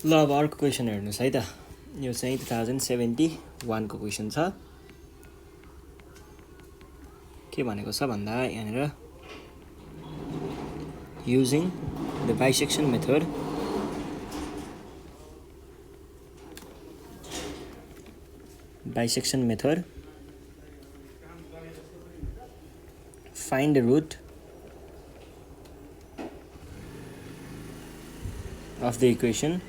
ल अब अर्को क्वेसन हेर्नुहोस् है त। यो चाहिँ 2071 को क्वेसन छ। के भनेको छ भन्दा यहाँनिर using the bisection method find the root of the equation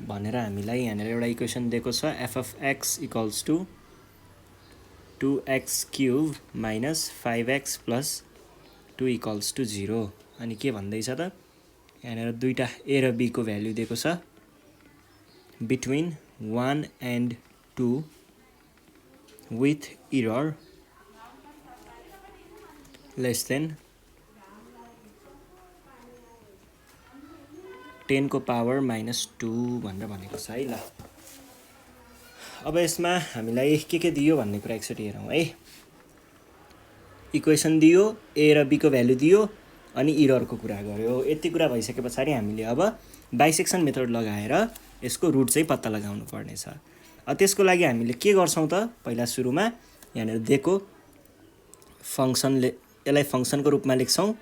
भनेर हामीलाई यहाँनिर एउटा इक्वेसन दिएको छ। f of x equals to 2x cube minus 5x plus 2 equals to 0। अनि के भन्दैछ त यहाँनिर दुईटा a र b को भ्यालु दिएको छ between 1 and 2 with error less than 10 को पावर -2 भनेर भनेको छ है। ल अब यसमा हामीलाई के दियो भन्ने कुरा एकचोटि हेरौँ है। इक्वेसन दियो, a र b को भ्यालु दियो, अनि इररको कुरा गर्यो। यति कुरा भइसके पछाडि हामीले अब बाइसेक्सन मेथड लगाएर यसको रुट चाहिँ पत्ता लगाउनु पर्ने छ। त्यसको लागि हामीले के गर्छौं त, पहिला सुरुमा यहाँनिर दिएको फंक्सनले यसलाई फंक्सनको रूपमा लेख्छौं।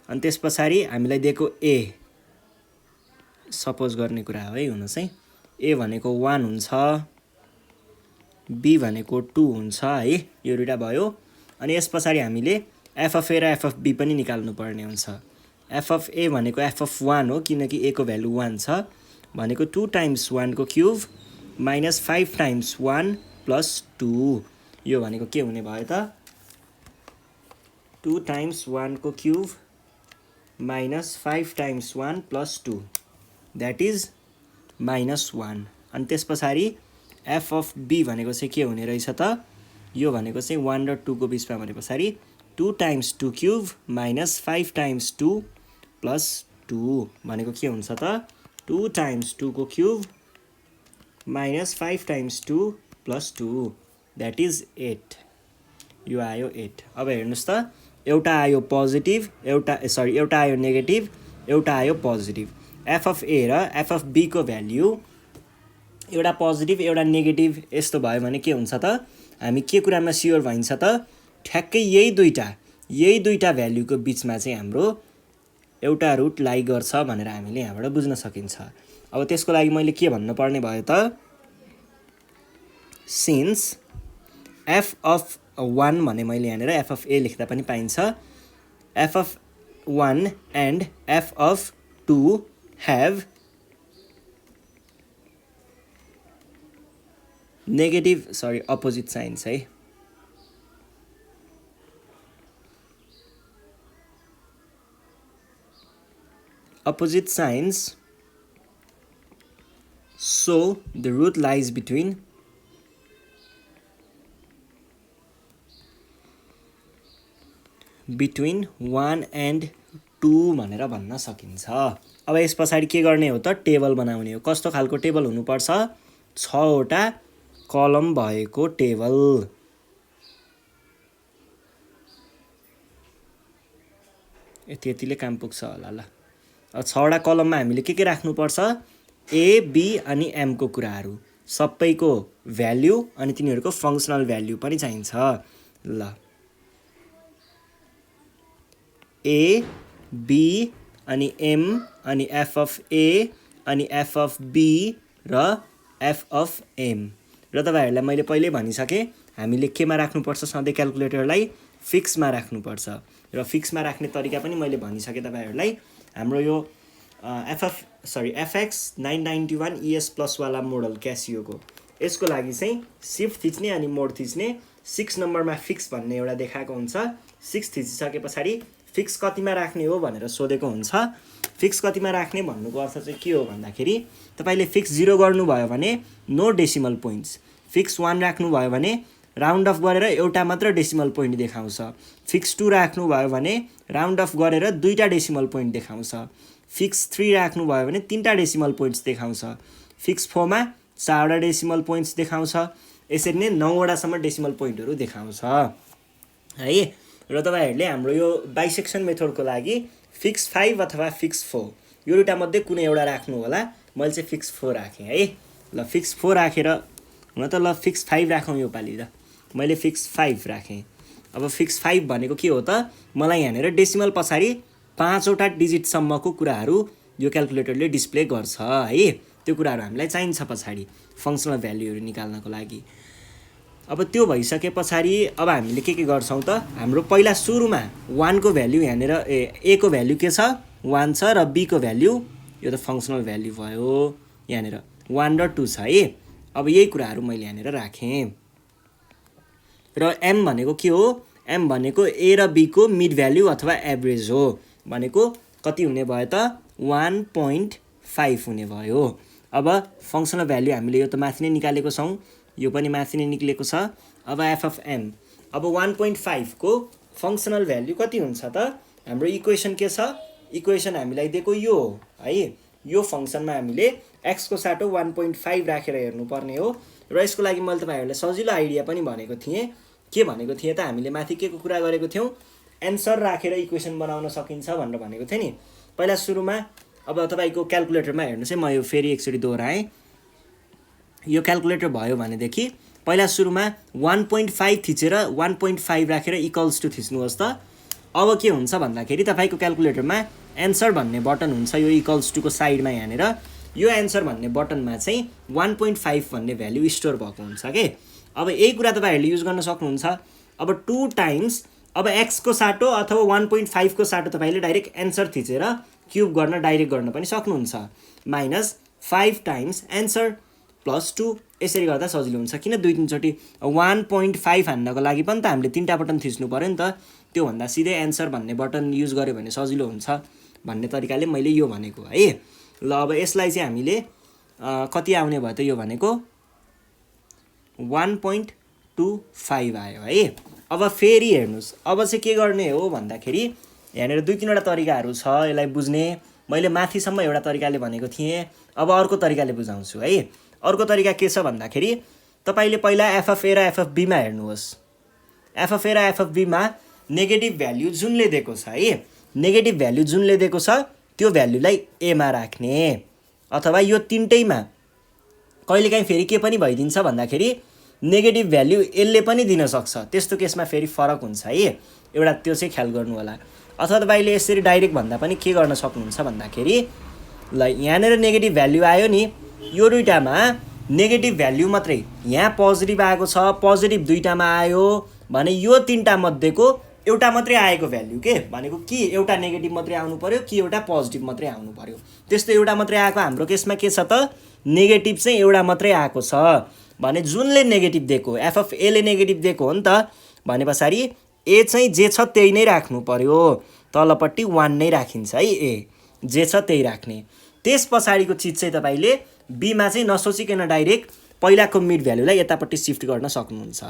अनि त्यसपछि हामीलाई दिएको a सपोज गर्ने कुरा हो है, हुन चाहिँ a भनेको 1 हुन्छ, b भनेको 2 हुन्छ है, यो दुईटा भयो। अनि यसपछि हामीले f of a र f of b पनि निकाल्नु पर्ने हुन्छ। f of a भनेको f of 1 हो, किनकि a को भ्यालु 1 छ, भनेको 2 times 1 को क्युब minus 5 times 1 plus 2। यो भनेको के हुने भयो त, 2 times 1 को cube minus 5 times 1 plus 2 that is -1। अनि त्यसपछि f of b भनेको चाहिँ के हुने रहेछ त, यो भनेको चाहिँ 1 र 2 को बीचमा भनेपछि 2 times 2 cube minus 5 times 2 plus 2 भनेको के हुन्छ त, 2 times 2 को cube minus 5 times 2 plus 2 that is 8। यो आयो 8। अब हेर्नुस् त, एउटा आयो पोजिटिभ, एउटा आयो नेगेटिभ, एउटा आयो पोजिटिभ। f of a र f of b को भ्यालु एउटा पोजिटिभ एउटा नेगेटिभ यस्तो भयो भने के हुन्छ त, हामी के कुरामा स्योर भइन्छ त, ठ्याक्कै यही दुईटा भ्यालुको बीचमा चाहिँ हाम्रो एउटा रुट लाई गर्छ भनेर हामीले यहाँबाट बुझ्न सकिन्छ। अब त्यसको लागि मैले के भन्नु पर्ने भयो त, सिन्स f of 1 भने मैले यहाँनिर f of a लेख्दा पनि पाइन्छ, f of 1 and f of 2 have opposite science है। Opposite signs, so the root lies between between 1 and 2 भनेर भन्न सकिन्छ। अब यस पछाडि के गर्ने हो त, टेबल बनाउने हो। कस्तो खालको टेबल हुनुपर्छ, 6 वटा कलम भएको टेबल। यतिले काम पुग्छ होला। ल 6 वटा कलममा हामीले के राख्नुपर्छ, a b अनि m को कुराहरू सबैको भ्यालु अनि तिनीहरूको फंक्सनल भ्यालु पनि चाहिन्छ। ल a b अनि m अनि f of a अनि f of b र f of m। र तपाईहरुलाई मैले पहिले भनिसके, हामीले केमा राख्नुपर्छ, सधैँ क्याल्कुलेटरलाई फिक्समा राख्नुपर्छ। र फिक्समा राख्ने तरिका पनि मैले भनिसके तपाईहरुलाई। हाम्रो यो FX 991 ES प्लस वाला मोडल क्यासियोको, यसको लागि चाहिँ शिफ्ट थिच्ने अनि मोड थिच्ने, 6 नम्बरमा फिक्स भन्ने एउटा देखाएको हुन्छ। 6 थिचिसके पछाडि फिक्स कतिमा राख्ने हो भनेर सोधेको हुन्छ। फिक्स कतिमा राख्ने भन्नुको अर्थ चाहिँ के हो भन्दाखेरि, तपाईले फिक्स 0 गर्नुभयो भने नो डेसिमल पोइन्ट्स, फिक्स 1 राख्नुभयो भने राउन्ड अफ गरेर एउटा मात्र डेसिमल पोइन्ट देखाउँछ, फिक्स 2 राख्नुभयो भने राउन्ड अफ गरेर दुईटा डेसिमल पोइन्ट देखाउँछ, फिक्स 3 राख्नुभयो भने 3टा डेसिमल पोइन्ट्स देखाउँछ, फिक्स 4 मा 4वटा डेसिमल पोइन्ट्स देखाउँछ। यसरी नै 9 वटासम्म डेसिमल पोइन्टहरू देखाउँछ। है। र तपाईँहरूले हाम्रो यो बाइसेक्सन मेथडको लागि फिक्स 5 अथवा फिक्स 4 यो दुईवटा मध्ये कुनै एउटा राख्नु होला। मैले चाहिँ फिक्स 4 राखेँ है। ल फिक्स 4 राखेर हुन त ल फिक्स 5 राखौँ यो पालि त। मैले फिक्स 5 राखेँ। अब फिक्स 5 भनेको के हो त, मलाई यहाँनिर डेसिमल पछाडि 5वटा डिजिटसम्मको कुराहरू यो क्यालकुलेटरले डिस्प्ले गर्छ है। त्यो कुराहरू हामीलाई चाहिन्छ पछाडि फङ्सनल भ्याल्युहरू निकाल्नको लागि। अब त्यो भइसके पछाडि अब हामीले के गर्छौँ त, हाम्रो पहिला सुरुमा 1 को भ्याल्यु यहाँनिर ए को भ्याल्यु के छ 1 छ र बी को भ्याल्यु यो त फङ्सनल भ्याल्यु भयो यहाँनिर 1 र 2 छ है। अब यही कुराहरू मैले यहाँनिर राखेँ। र एम भनेको के हो, एम भनेको ए र बी को मिड भ्याल्यु अथवा एभरेज हो। भनेको कति हुने भयो त 1.5 हुने भयो। अब फङ्सनल भ्याल्यु हामीले यो त माथि नै निकालेको छौँ, यो पनि माथि नै निक्लेको छ। अब एफ अफ एम, अब 1.5 को फङ्सनल भ्याल्यु कति हुन्छ त, हाम्रो इक्वेसन के छ, इक्वेसन हामीलाई दिएको यो है। यो फङ्सनमा हामीले एक्स को साटो 1.5 राखेर हेर्नुपर्ने हो। र यसको लागि मैले तपाईँहरूलाई सजिलो आइडिया पनि भनेको थिएँ। के भनेको थिएँ त, हामीले माथि के को कुरा गरेको थियौँ, एन्सर राखेर इक्वेसन बनाउन सकिन्छ भनेर भनेको थिएँ नि पहिला सुरुमा। अब तपाईँको क्यालकुलेटरमा हेर्नुहोस् है, म यो फेरि एकचोटि दोहोऱ्याएँ। यो क्यालकुलेटर भयो भनेदेखि पहिला सुरुमा 1.5 थिचेर 1.5 राखेर इक्वल्स टु थिच्नुहोस् त। अब के हुन्छ भन्दाखेरि तपाईँको क्यालकुलेटरमा एन्सर भन्ने बटन हुन्छ यो इक्वल्स टुको साइडमा यहाँनिर। यो एन्सर भन्ने बटनमा चाहिँ 1.5 भन्ने भ्याल्यु स्टोर भएको हुन्छ के। अब यही कुरा तपाईँहरूले युज गर्न सक्नुहुन्छ। अब 2 टाइम्स अब एक्स को साटो अथवा 1.5 को साटो तपाईँले डाइरेक्ट एन्सर थिचेर क्युब गर्न डाइरेक्ट गर्न पनि सक्नुहुन्छ। माइनस 5 टाइम्स एन्सर प्लस 2 यसरी गर्दा सजिलो हुन्छ। किन 2-3 चोटि 1.5 हान्नको लागि पनि त हामीले 3टा बटन थिच्नु पऱ्यो नि त। त्योभन्दा सिधै एन्सर भन्ने बटन युज गर्यो भने सजिलो हुन्छ भन्ने तरिकाले मैले यो भनेको है। ल अब यसलाई चाहिँ हामीले कति आउने भयो त, यो भनेको 1.25 आयो है। अब फेरि हेर्नुहोस्, अब चाहिँ के गर्ने हो भन्दाखेरि यहाँनिर 2-3वटा तरिकाहरू छ यसलाई बुझ्ने। मैले माथिसम्म एउटा तरिकाले भनेको थिएँ, अब अर्को तरिकाले बुझाउँछु है। अर्को तरिका के छ भन्दाखेरि तपाईँले पहिला एफ अफ ए र एफ अफ बीमा हेर्नुहोस्। एफ अफ ए र एफ अफ बीमा नेगेटिभ भ्याल्यु जुनले दिएको छ है, नेगेटिभ भ्याल्यु जुनले दिएको छ त्यो भ्याल्युलाई एमा राख्ने, अथवा यो तिनटैमा कहिलेकाहीँ फेरि के पनि भइदिन्छ भन्दाखेरि नेगेटिभ भ्याल्यु यसले पनि दिन सक्छ। त्यस्तो केसमा फेरि फरक हुन्छ है, एउटा त्यो चाहिँ ख्याल गर्नु होला। अथवा तपाईँले यसरी डाइरेक्ट भन्दा पनि के गर्न सक्नुहुन्छ भन्दाखेरि ल यहाँनिर नेगेटिभ भ्याल्यु आयो नि, यो दुईटामा नेगेटिभ भ्याल्यु मात्रै, यहाँ पोजिटिभ आएको छ, पोजिटिभ दुईटामा आयो भने यो 3टा मध्येको एउटा मात्रै आएको भ्याल्यु के भनेको कि एउटा नेगेटिभ मात्रै आउनु पर्यो कि एउटा पोजिटिभ मात्रै आउनु पर्यो। त्यस्तो एउटा मात्रै आएको हाम्रो केसमा के छ त, नेगेटिभ चाहिँ एउटा मात्रै आएको छ भने जुनले नेगेटिभ दिएको एफ अफ एले नेगेटिभ दिएको हो नि त भने पछाडि ए चाहिँ जे छ त्यही नै राख्नु पर्यो। तलपट्टि 1 नै राखिन्छ है, ए जे छ त्यही राख्ने। त्यस पछाडिको चिज चाहिँ तपाईँले बीमा चाहिँ नसोचिकन डाइरेक्ट पहिलाको मिड भ्याल्युलाई यतापट्टि सिफ्ट गर्न सक्नुहुन्छ।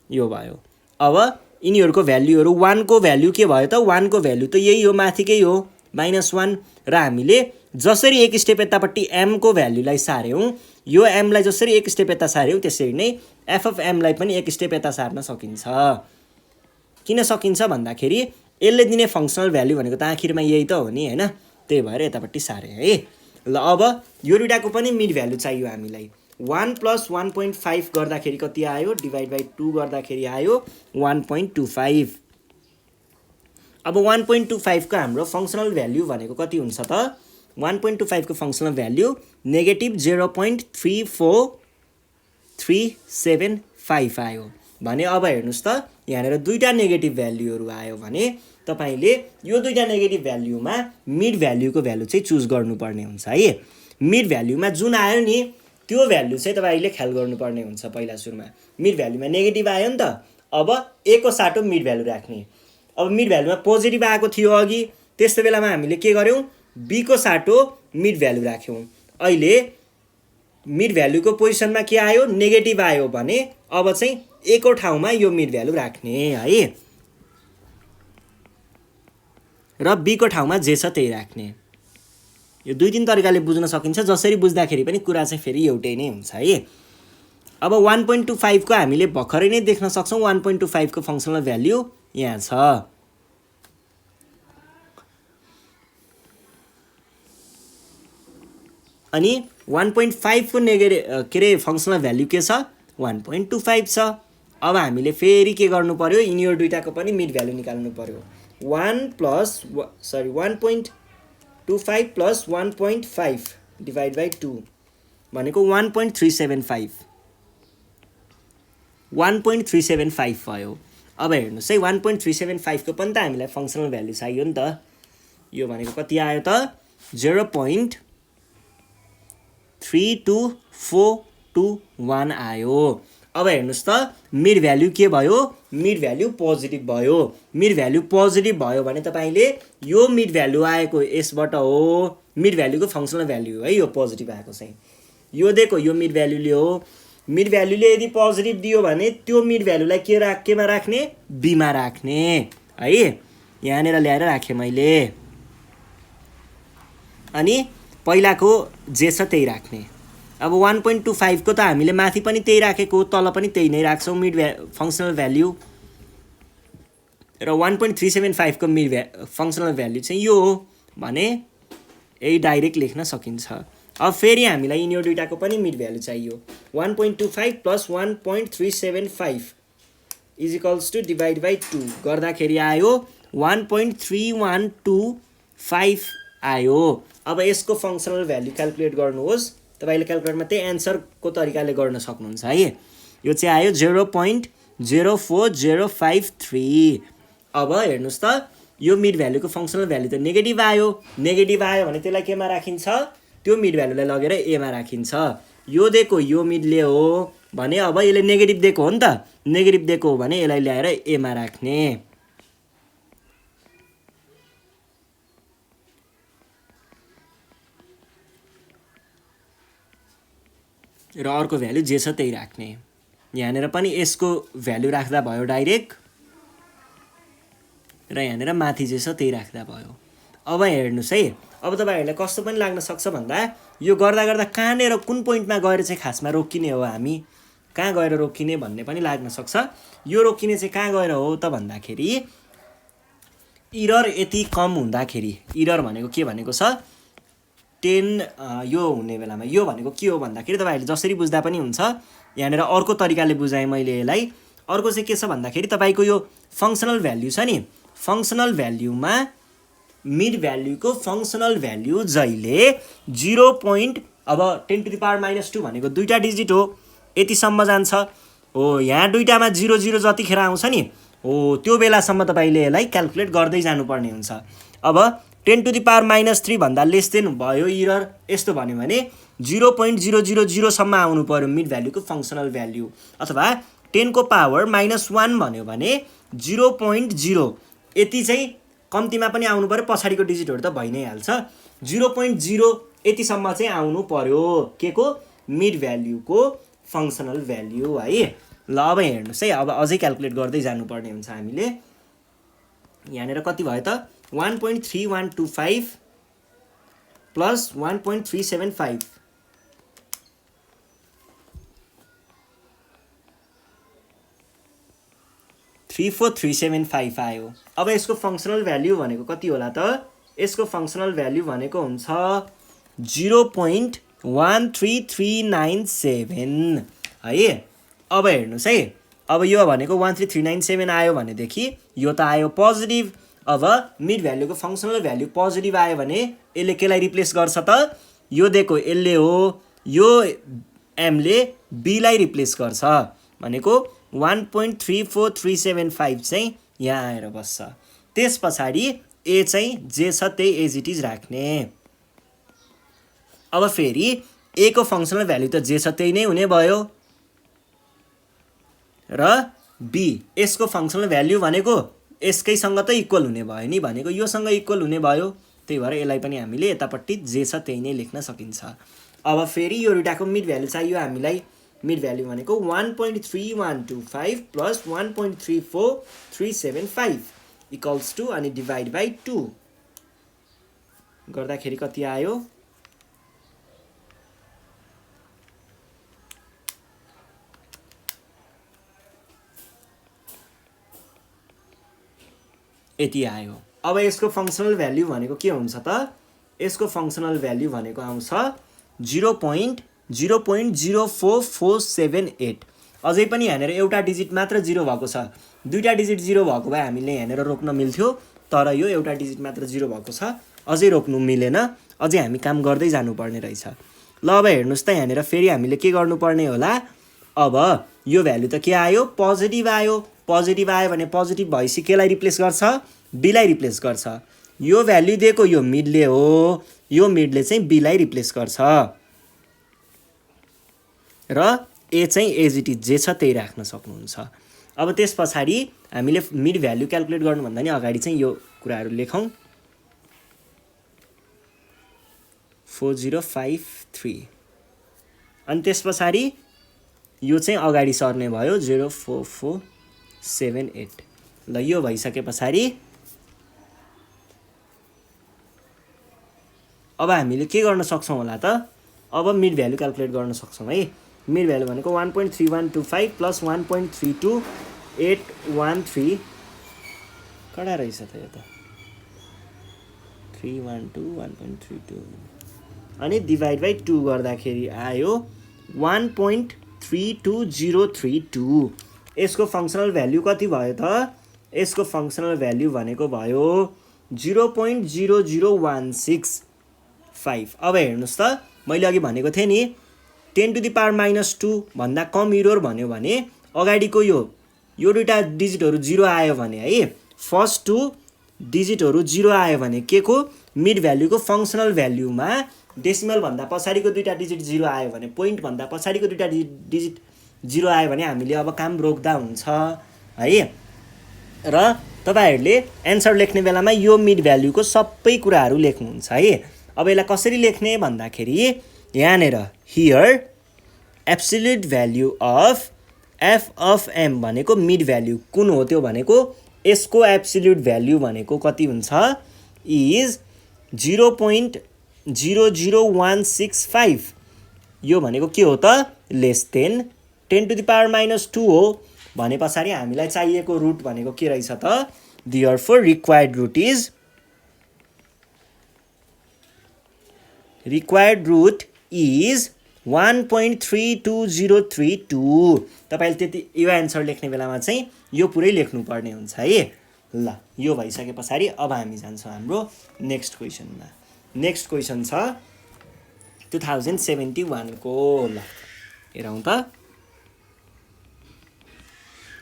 यो भयो। अब यिनीहरूको भ्याल्युहरू 1 को भ्याल्यु के भयो त, 1 को भ्याल्यु त यही हो माथिकै हो -1। र हामीले जसरी एक स्टेप यतापट्टि एम को भ्याल्युलाई सार्यौँ, यो एमलाई जसरी एक स्टेप यता सार्यौँ त्यसरी नै एफ अफ एमलाई पनि एक स्टेप यता सार्न सकिन्छ। किन सकिन्छ भन्दाखेरि यसले दिने फङ्सनल भ्याल्यु भनेको त आखिरमा यही त हो नि हैन, त्यही भएर यतापट्टि सारे है। ल अब यो दुईटाको पनि मिड भ्याल्यु चाहियो हामीलाई। 1 + 1.5 गर्दाखेरि कति आयो, डिभाइड बाइ 2 गर्दाखेरि आयो 1.25। अब 1.25 को हाम्रो फङ्सनल भ्याल्यु भनेको कति हुन्छ त, 1.25 को फङ्सनल भ्याल्यु -0.34375 आयो भने अब हेर्नुहोस् त यहाँनिर दुईटा नेगेटिभ भ्याल्युहरू आयो भने तपाईले यो दुईटा नेगेटिभ भ्याल्युमा मिड भ्याल्युको भ्याल्यु चाहिँ चुज गर्नुपर्ने हुन्छ है। मिड भ्याल्युमा जुन आयो नि त्यो भ्याल्यु चाहिँ तपाईले ख्याल गर्नुपर्ने हुन्छ। पहिला सुरुमा मिड भ्याल्युमा नेगेटिभ आयो नि त, अब ए को साटो मिड भ्याल्यु राख्ने। अब मिड भ्याल्युमा पोजिटिभ आएको थियो अघि, त्यस्तो बेलामा हामीले के गर्यौँ, बी को साटो मिड भ्याल्यु राख्यौँ। अहिले मिड भ्याल्युको पोजिसनमा के आयो, नेगेटिभ आयो भने अब चाहिँ ए को ठाउँमा यो मिड भ्याल्यु राख्ने है, र बी को ठाउँमा जे छ त्यही राख्ने। यो 2-3 तरिकाले बुझ्न सकिन्छ, जसरी बुझ्दाखेरि पनि कुरा चाहिँ फेरि एउटै नै हुन्छ है। अब 1.25 को हामीले भर्खरै नै देख्न सक्छौँ 1.25 को फङ्सनल भ्याल्यु यहाँ छ। अनि 1.5 को के रे फङ्सनल भ्याल्यु के छ 1.25 छ। अब हामीले फेरि के गर्नु पर्यो यिनीहरू दुईटाको पनि मिड भ्याल्यु निकाल्नु पर्यो। 1.25 प्लस 1.5 डिभाइड बाई 2 भनेको 1.375 भयो। अब हेर्नुहोस् है 1.375 को पनि त हामीलाई फङ्सनल भ्याल्यु चाहियो नि त। यो भनेको कति आयो त 0.32421 आयो। अब हेर्नुहोस् त मिड भ्याल्यु के भयो मिड भ्याल्यु पोजिटिभ भयो। मिड भ्याल्यु पोजिटिभ भयो भने तपाईँले यो मिड भ्याल्यु आएको यसबाट हो मिड भ्याल्युको फङ्सनल भ्याल्यु है यो पोजिटिभ आएको चाहिँ यो दिएको यो मिड भ्याल्युले हो। मिड भ्याल्युले यदि पोजिटिभ दियो भने त्यो मिड भ्याल्युलाई केमा राख्ने बीमा राख्ने है। यहाँनिर ल्याएर राखेँ मैले। अनि पहिलाको जे छ त्यही राख्ने। अब 1.25 को त हामीले माथि पनि त्यही राखेको तल पनि त्यही नै राख्छौँ मिड फङ्सनल भ्याल्यु र 1.375 को मिड फङ्सनल भ्याल्यु चाहिँ यो हो भने यही डाइरेक्ट लेख्न सकिन्छ। अब फेरि हामीलाई यिनीहरू दुईटाको पनि मिड भ्याल्यु चाहियो 1.25 plus 1.375 is equals to divide by 2 गर्दाखेरि आयो 1.3125 आयो। अब यसको फङ्सनल भ्याल्यु क्याल्कुलेट गर्नुहोस्। तपाईँले क्याल्कुलेटरमा त्यही एन्सरको तरिकाले गर्न सक्नुहुन्छ है। यो चाहिँ आयो 0.04053। अब हेर्नुहोस् त यो मिड भ्याल्युको फङ्सनल भ्याल्यु त नेगेटिभ आयो। नेगेटिभ आयो भने त्यसलाई केमा राखिन्छ त्यो मिड भ्याल्युलाई लगेर एमा राखिन्छ। यो दिएको यो मिडले हो भने अब यसले नेगेटिभ दिएको हो नि त। नेगेटिभ दिएको हो भने यसलाई ल्याएर एमा राख्ने। र अर्को भ्याल्यु जे छ त्यही राख्ने। यहाँनिर पनि यसको भ्याल्यु राख्दा भयो डाइरेक्ट र यहाँनिर माथि जे छ त्यही राख्दा भयो। अब हेर्नुहोस् है अब तपाईँहरूलाई कस्तो पनि लाग्न सक्छ भन्दा यो गर्दा गर्दा कहाँनिर कुन पोइन्टमा गएर चाहिँ खासमा रोकिने हो हामी कहाँ गएर रोकिने भन्ने पनि लाग्न सक्छ। यो रोकिने चाहिँ कहाँ गएर हो त भन्दाखेरि इरर यति कम हुँदाखेरि इरर भनेको के भनेको छ 10 यो हुने बेलामा यो भनेको के हो भन्दाखेरि तपाईँहरूले जसरी बुझ्दा पनि हुन्छ। यहाँनिर अर्को तरिकाले बुझाएँ मैले यसलाई। अर्को चाहिँ के छ भन्दाखेरि तपाईँको यो फङ्सनल भ्याल्यु छ नि फङ्सनल भ्याल्युमा मिड भ्याल्युको फङ्सनल भ्याल्यु जहिले 0. अब 10⁻² भनेको दुईटा डिजिट हो यतिसम्म जान्छ हो। यहाँ दुईटामा 0 जतिखेर आउँछ नि हो त्यो बेलासम्म तपाईँले यसलाई क्याल्कुलेट गर्दै जानुपर्ने हुन्छ। अब 10⁻³ भन्दा लेस देन भयो इरर यस्तो भन्यो भने 0.000 सम्म आउनु पर्यो मिड भ्याल्युको फङ्सनल भ्याल्यु अथवा 10 को पावर -1 भन्यो भने 0.0 यति चाहिँ कम्तीमा पनि आउनु पर्यो। पछाडिको डिजिटहरू त भइ नै हाल्छ। 0.0 यतिसम्म चाहिँ आउनु पर्यो के को मिड भ्याल्युको फङ्सनल भ्याल्यु है। ल अब हेर्नुहोस् है अब अझै क्याल्कुलेट गर्दै जानुपर्ने हुन्छ हामीले। यहाँनिर कति भयो त 1.3125 प्लस 1.375 34375 आयो। अब यसको फङ्सनल भ्याल्यु भनेको कति होला त यसको फङ्सनल भ्याल्यु भनेको हुन्छ 0.13397 है। अब हेर्नुहोस् है अब यो भनेको 13397 आयो भनेदेखि यो त आयो पोजिटिभ। अब मिड भ्याल्युको फङ्सनल भ्याल्यु पोजिटिभ आयो भने यसले केलाई रिप्लेस गर्छ त यो दिएको यसले हो यो एमले बीलाई रिप्लेस गर्छ भनेको 1.34375 चाहिँ यहाँ आएर बस्छ। त्यस पछाडि ए चाहिँ जे छ त्यही एज इट इज राख्ने। अब फेरि ए को फङ्सनल भ्याल्यु त जे छ त्यही नै हुने भयो र बी यसको फङ्सनल भ्याल्यु भनेको यसकैसँग त इक्वल हुने भयो नि भनेको योसँग इक्वल हुने भयो। त्यही भएर यसलाई पनि हामीले यतापट्टि जे छ त्यही नै लेख्न सकिन्छ। अब फेरि यो दुईटाको मिड भ्याल्यु चाहियो हामीलाई। मिड भ्याल्यु भनेको 1.3125 प्लस 1.34375 इक्वल्स टु अनि डिभाइड बाई 2 गर्दाखेरि कति आयो यति आयो। अब यसको फङ्सनल भ्याल्यु भनेको के हुन्छ त? यसको फङ्सनल भ्याल्यु भनेको आउँछ 0.04478। अझै पनि यहाँनिर एउटा डिजिट मात्र जिरो भएको छ। दुईटा डिजिट जिरो भएको भए हामीले यहाँनिर रोक्न मिल्थ्यो, तर यो एउटा डिजिट मात्र जिरो भएको छ, अझै रोक्नु मिलेन। अझै हामी काम गर्दै जानुपर्ने रहेछ। ल अब हेर्नुहोस् त, यहाँनिर फेरि हामीले के गर्नुपर्ने होला? अब यो भ्यालु त के आयो? पोजिटिभ आयो। पोजिटिभ आयो भने पोजिटिभ भएपछि केलाई रिप्लेस गर्छ? बीलाई रिप्लेस गर्छ। यो भ्यालु दिएको यो मिडले हो, यो मिडले चाहिँ बीलाई रिप्लेस गर्छ र ए चाहिँ एज इट इज जे छ त्यही राख्न सक्नुहुन्छ। अब त्यस पछाडि हामीले मिड भ्यालु क्याल्कुलेट गर्नुभन्दा नि अगाडि चाहिँ यो कुराहरू लेखौँ। 4053 अनि त्यस पछाडि यो चाहिँ अगाडि सर्ने भयो 04478। ल यो भइसके पछाडि अब हामीले के गर्न सक्छौँ होला त? अब मिड भ्यालु क्याल्कुलेट गर्न सक्छौँ है। मिड भ्यालु भनेको 1.3125 प्लस 1.32813 कडा रहेछ त यो त 312 1.32 अनि डिभाइड बाई 2 गर्दाखेरि आयो 1.32032। यसको फङ्सनल भ्याल्यु कति भयो त? यसको फङ्सनल भ्याल्यु भनेको भयो 0.00165। अब हेर्नुहोस् त, मैले अघि भनेको थिएँ नि 10 टु द पावर -2 भन्दा कम इरोर भन्यो भने अगाडिको यो दुईटा डिजिटहरू जिरो आयो भने है, फर्स्ट टु डिजिटहरू जिरो आयो भने के को मिड भ्याल्युको फङ्सनल भ्याल्युमा डेसिमल भन्दा पछाडिको दुईटा डिजिट जिरो आयो भने, पोइन्ट भन्दा पछाडिको दुईटा डिजिट जिरो आयो भने हामीले अब काम रोक्दा हुन्छ है। र तपाईहरुले एन्सर लेख्ने बेलामा यो मिड भ्याल्युको सबै कुराहरू लेख्नुहुन्छ है। अब यसलाई कसरी लेख्ने भन्दाखेरि यहाँनिर here absolute value of F of M भनेको मिड भ्याल्यु कुन हो? त्यो भनेको यसको एब्सोल्युट भ्याल्यु भनेको कति हुन्छ? इज 0.00165। यो भनेको के हो त? Less than 10 to the power -2 हो भने पछाडि हामीलाई चाहिएको रुट भनेको के रहेछ त? Therefore required root is 1.32032। तपाईले त्यति यो एन्सर लेख्ने बेलामा चाहिँ यो पुरै लेख्नु पर्ने हुन्छ है। ल यो भइसके पछाडि अब हामी जान्छौँ हाम्रो नेक्स्ट क्वेसनमा। नेक्स्ट क्वेसन छ 2071 को। ल हेरौँ त,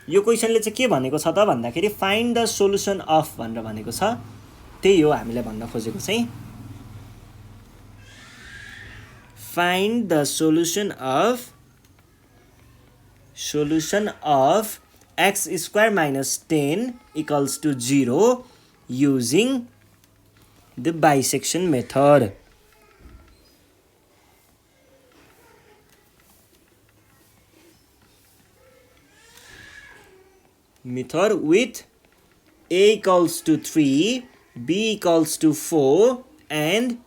यो क्वेसनले चाहिँ के भनेको छ त भन्दाखेरि फाइन्ड द सोलुसन अफ भनेर भनेको छ। त्यही हो हामीले भन्न खोजेको चाहिँ, find the solution of x square minus 10 equals to 0 using the bisection method. Method with a equals to 3, b equals to 4 and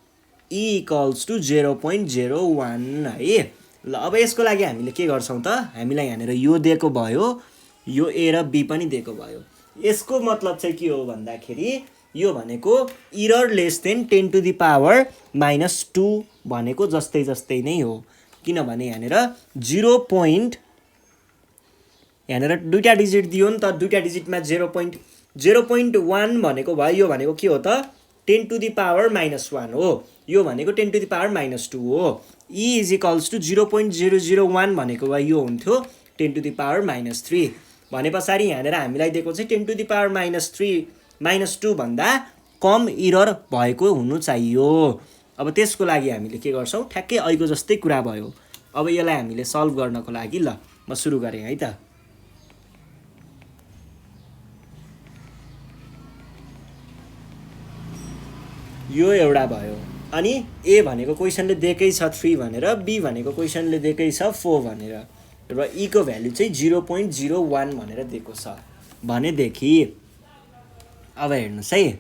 e equals to 0.01 है। ल अब यसको लागि हामीले के गर्छौँ त? हामीलाई यहाँनिर यो दिएको भयो, यो ए र बी पनि दिएको भयो। यसको मतलब चाहिँ के हो भन्दाखेरि यो भनेको error less than 10 to the power -2 भनेको जस्तै जस्तै नै हो। किनभने यहाँनिर यहाँनिर दुईटा डिजिट दियो नि त, दुईटा डिजिटमा 0.1 भनेको भयो। यो भनेको के हो त? 10 टु द पावर -1 हो। यो भनेको 10 टु द पावर -2 हो। e इज इक्वल्स टु 0.001 भनेको भए यो हुन्थ्यो 10 टु द पावर -3 भने पछाडि यहाँनिर हामीलाई दिएको चाहिँ 10 टु द पावर -2 भन्दा कम इरर भएको हुनु चाहियो। अब त्यसको लागि हामीले के गर्छौँ? ठ्याक्कै अहिलेको जस्तै कुरा भयो। अब यसलाई हामीले सल्भ गर्नको लागि ल म सुरु गरेँ है त। यो एउटा भयो अनि ए भनेको क्वेसनले दिएकै छ 3 भनेर, बी भनेको क्वेसनले दिएकै छ 4 भनेर र ई को भ्यालु चाहिँ 0.01 भनेर दिएको छ भनेदेखि अब हेर्नुहोस् है।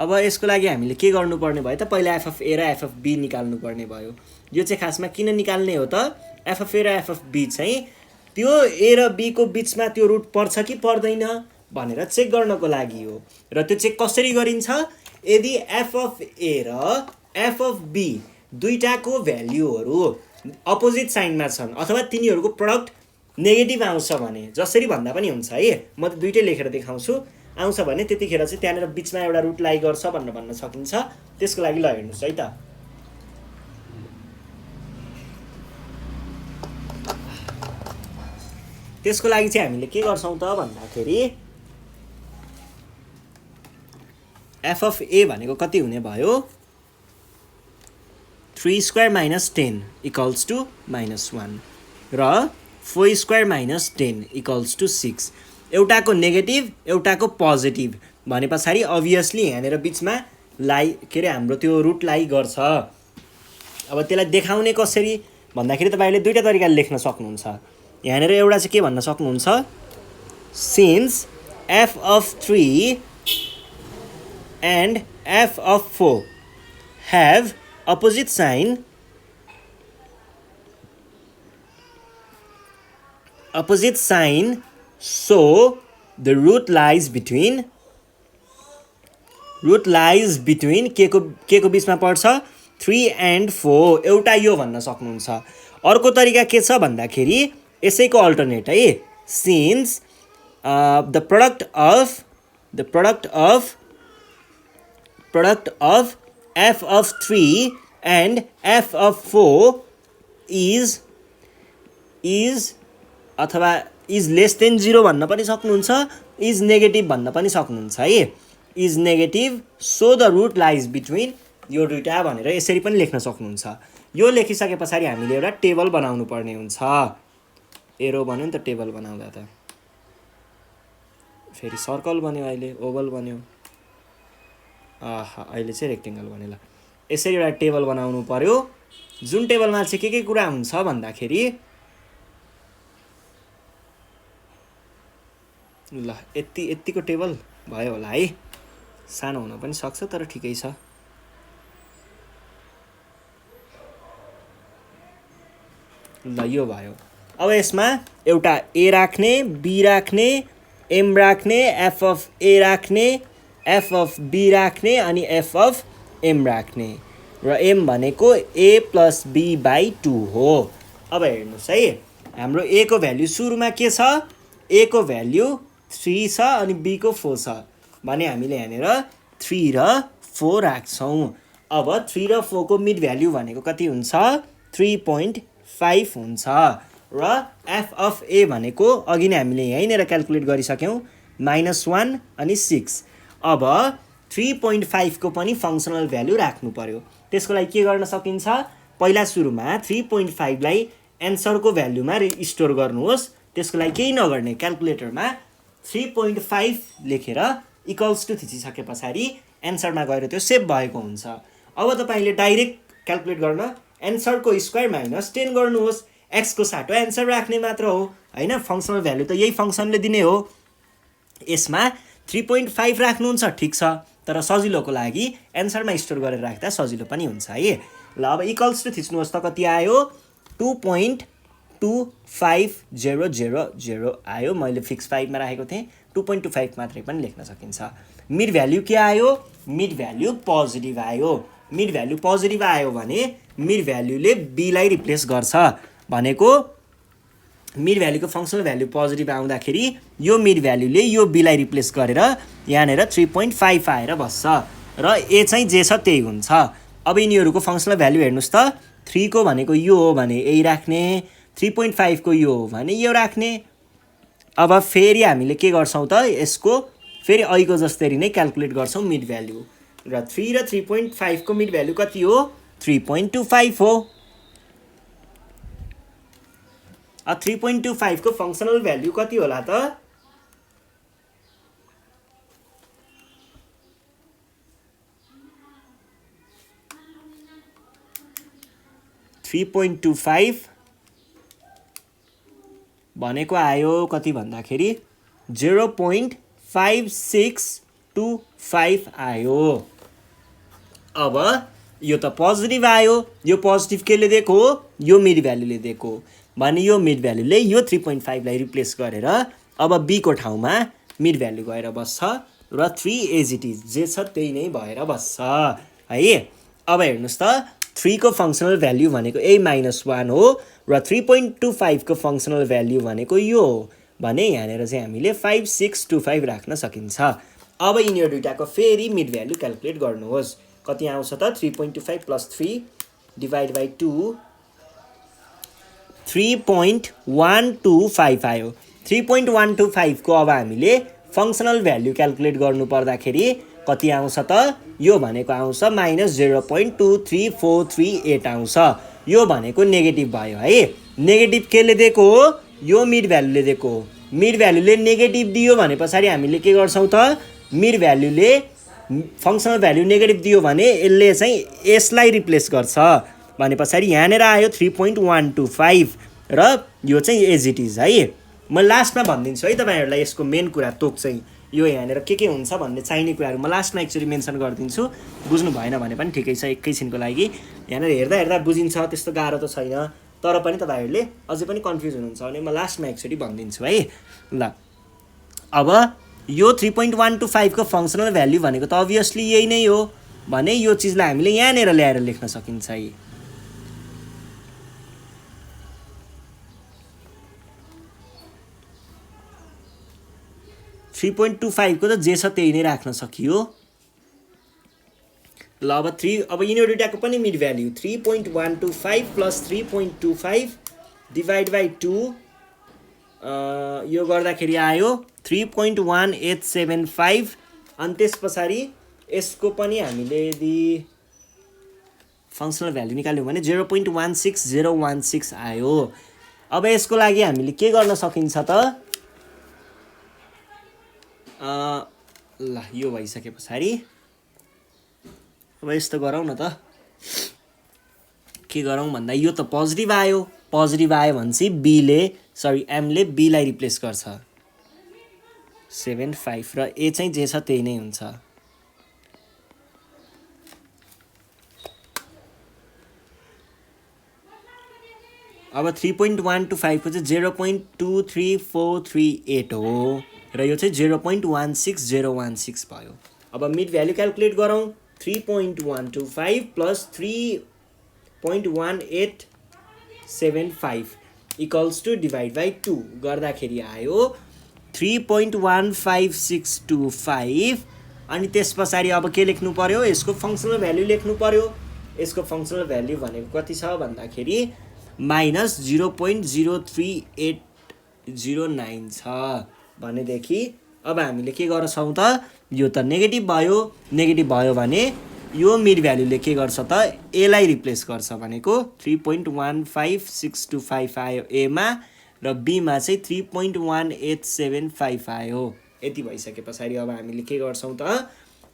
अब यसको लागि हामीले के गर्नुपर्ने भयो त? पहिला एफ अफ ए र एफ अफ बी निकाल्नु पर्ने भयो। यो चाहिँ खासमा किन निकाल्ने हो त? एफ अफ ए र एफ अफ बी चाहिँ त्यो ए र बी को बिचमा त्यो रुट पर्छ कि पर्दैन भनेर चेक गर्नको लागि हो। र त्यो चेक कसरी गरिन्छ? यदि एफ अफ ए र एफ अफ बी दुईटाको भ्याल्युहरू अपोजिट साइनमा छन् अथवा तिनीहरूको प्रडक्ट नेगेटिभ आउँछ भने, जसरी भन्दा पनि हुन्छ है, म त दुइटै लेखेर देखाउँछु, आउँछ भने त्यतिखेर चाहिँ त्यहाँनिर बिचमा एउटा रुट लाई गर्छ भनेर भन्न सकिन्छ। त्यसको लागि ल हेर्नुहोस् है त। त्यसको लागि चाहिँ हामीले के गर्छौँ त भन्दाखेरि एफ अफ ए भनेको कति हुने भयो? 3 स्क्वायर माइनस 10 इक्वल्स टु -1 र 4 स्क्वायर माइनस 10 इक्वल्स टु 6। एउटाको नेगेटिभ एउटाको पोजिटिभ भने पछाडि अभियसली यहाँनिर बिचमा लाई के अरे हाम्रो त्यो रुट लाई गर्छ। अब त्यसलाई देखाउने कसरी भन्दाखेरि तपाईँले दुईवटा तरिकाले लेख्न सक्नुहुन्छ। यहाँनिर एउटा चाहिँ के भन्न सक्नुहुन्छ? Since F of 3 and F of 4 have opposite sign, so the root lies between के को बिचमा पर्छ? 3 and 4। एउटा यो भन्न सक्नुहुन्छ। अर्को तरिका के छ भन्दाखेरि यसैको अल्टरनेट है, since the product of f of 3 and f of 4 is अथवा is less than 0 भन्न पनि सक्नुहुन्छ, is negative भन्न पनि सक्नुहुन्छ है। is negative so the root lies between यो दुईटा भनेर यसरी पनि लेख्न सक्नुहुन्छ। यो लेखिसके पछाडि हामीले एउटा टेबल बनाउनु पर्ने हुन्छ। एरो बन्यो नि त टेबल बनाउँदा त, फेरि सर्कल बन्यो, अहिले ओभल बन्यो, अहिले चाहिँ रेक्टेङ्गल बन्यो। ल यसरी एउटा टेबल बनाउनु पर्यो, जुन टेबलमा चाहिँ के कुरा हुन्छ भन्दाखेरि ल यतिको टेबल भयो होला है, सानो हुन पनि सक्छ तर ठिकै छ। ल यो भयो। अब यसमा एउटा ए राख्ने, बी राख्ने, एम राख्ने, एफ अफ ए राख्ने, एफ अफ बी राख्ने अनि एफ अफ एम राख्ने र एम भनेको ए प्लस बी बाई 2 हो। अब हेर्नुहोस् है, हाम्रो ए को भ्याल्यु सुरुमा के छ? ए को भ्याल्यु 3 छ अनि बी को 4 छ भने हामीले यहाँनिर 3 र 4 राख्छौँ। अब 3 र 4 को मिड भ्याल्यु भनेको कति हुन्छ? 3.5 हुन्छ र एफ अफ ए भनेको अघि नै हामीले यहीँनिर क्याल्कुलेट गरिसक्यौँ, -1 अनि 6। अब 3.5 को पनि फङ्सनल भ्याल्यु राख्नु पर्यो। त्यसको लागि के गर्न सकिन्छ? पहिला सुरुमा 3.5 लाई एन्सरको भ्याल्युमा स्टोर गर्नुहोस्। त्यसको लागि केही नगर्ने, क्याल्कुलेटरमा 3.5 लेखेर इक्वल्स टु थिचिसके पछाडि एन्सरमा गएर त्यो सेभ भएको हुन्छ। अब तपाईँले डाइरेक्ट क्याल्कुलेट गर्न एन्सरको स्क्वायर माइनस 10 गर्नुहोस्। एक्सको साटो एन्सर राख्ने मात्र हो होइन, फङ्सनल भ्याल्यु त यही फङ्सनले दिने हो। यसमा 3.5 राख्नुहुन्छ ठिक छ, तर सजिलोको लागि एन्सरमा स्टोर गरेर राख्दा सजिलो पनि हुन्छ है। ल अब इक्वल्स टु थिच्नुहोस् त कति आयो? 2.25000 आयो। मैले फिक्स 5 मा राखेको थिएँ, 2.25 मात्रै पनि लेख्न सकिन्छ। मिड भ्याल्यु के आयो? मिड भ्याल्यु पोजिटिभ आयो। मिड भ्याल्यु पोजिटिभ आयो भने मिड भ्याल्युले बीलाई रिप्लेस गर्छ भनेको मिड भ्याल्युको फङ्सनल भ्याल्यु पोजिटिभ आउँदाखेरि यो मिड भ्याल्युले यो बीलाई रिप्लेस गरेर यहाँनिर 3.5 आएर बस्छ र ए चाहिँ जे छ त्यही हुन्छ। अब यिनीहरूको फङ्सनल भ्याल्यु हेर्नुहोस् त, 3 को भनेको यो हो भने यही राख्ने, 3.5 को यो हो भने यो राख्ने। अब फेरि हामीले के गर्छौँ त, यसको फेरि अहिलेको जस्तै नै क्याल्कुलेट गर्छौँ मिड भ्याल्यु र 3 र 3.5 को मिड भ्याल्यु कति हो? 3.25 हो। 3.25 को फङ्सनल भ्याल्यु कति होला त? 3.25 भनेको आयो कति भन्दाखेरि 0.5625 आयो। अब यो त पोजिटिभ आयो, यो पोजिटिभ केले दिएको हो? यो मिड भ्याल्युले दिएको भने यो मिड भ्याल्युले यो 3.5 लाई रिप्लेस गरेर अब बी को ठाउँमा मिड भ्यालु गएर बस्छ र 3 एज इट इज जे छ त्यही नै भएर बस्छ है। अब हेर्नुहोस् त 3 को फङ्सनल भ्याल्यु भनेको a-1 हो र 3.25 को फङ्सनल भ्याल्यु भनेको यो हो भने यहाँनिर चाहिँ हामीले 5625 राख्न सकिन्छ। अब यिनीहरू दुईटाको फेरि मिड भ्यालु क्याल्कुलेट गर्नुहोस्। कति आउँछ त 3.25 प्लस 3 डिभाइड बाई 2 3.125 आयो। 3.125 को अब हामीले फङ्सनल भ्याल्यु क्याल्कुलेट गर्नु पर्दाखेरि कति आउँछ त यो भनेको आउँछ -0.23438 आउँछ। यो भनेको नेगेटिभ भयो है। नेगेटिभ केले दिएको हो यो मिड भ्यालुले दिएको हो। मिड भ्यालुले नेगेटिभ दियो भने पछाडि हामीले के गर्छौँ त मिड भ्यालुले फङ्सनल भ्यालु नेगेटिभ दियो भने यसले चाहिँ यसलाई रिप्लेस गर्छ भने पछाडि यहाँनिर आयो 3.125 र यो चाहिँ एज इट इज है। म लास्टमा भनिदिन्छु है तपाईँहरूलाई यसको मेन कुरा तोक चाहिँ यो यहाँनिर के हुन्छ भन्ने चाहिने कुराहरू म लास्टमा एक्चुअली मेन्सन गरिदिन्छु। बुझ्नु भएन भने पनि ठिकै छ, एकैछिनको लागि यहाँनिर हेर्दा बुझिन्छ, त्यस्तो गाह्रो त छैन। तर पनि तपाईँहरूले अझै पनि कन्फ्युज हुनुहुन्छ भने म लास्टमा एकचोटि भनिदिन्छु है। ल अब यो 3.125 को फङ्सनल भ्याल्यु भनेको त अभियसली यही नै हो भने यो चिजलाई हामीले यहाँनिर ल्याएर लेख्न सकिन्छ है। थ्री 3.25 को त जे छ त्यही नै राख्न सकियो। ल अब यिनीहरू दुईटाको पनि mid value 3.125 plus 3.25 divide by 2 यो गर्दाखेरि आयो 3.1875 अनि त्यस पछाडि यसको पनि हामीले यदि फङ्सनल भ्याल्यु निकाल्यौँ भने 0.16016 आयो। अब यसको लागि हामीले के गर्न सकिन्छ त ल यो भइसके पछाडि अब यस्तो गरौँ न त के गरौँ भन्दा यो त पोजिटिभ आयो भनेपछि एमले बीलाई रिप्लेस गर्छ 75 र ए चाहिँ जे छ त्यही नै हुन्छ। अब 3.125 को चाहिँ 0.23438 हो र यो चाहिँ 0.16016 भयो। अब मिड भ्याल्यु क्याल्कुलेट गरौँ 3.125 plus 3.1875 equals to divide by 2 गर्दाखेरि आयो 3.15625 अनि त्यस पछाडि अब के लेख्नु पर्यो यसको फङ्सनल भ्याल्यु लेख्नु पर्यो। यसको फङ्सनल भ्याल्यु भनेको कति छ भन्दाखेरि -0.03809 छ भनेदेखि अब हामीले के गर्छौँ त यो त नेगेटिभ भयो भने यो मिड भ्याल्युले के गर्छ त एलाई रिप्लेस गर्छ भनेको 3.15625 आयो एमा र बीमा चाहिँ 3.1875 आयो। यति भइसके पछाडि अब हामीले के गर्छौँ त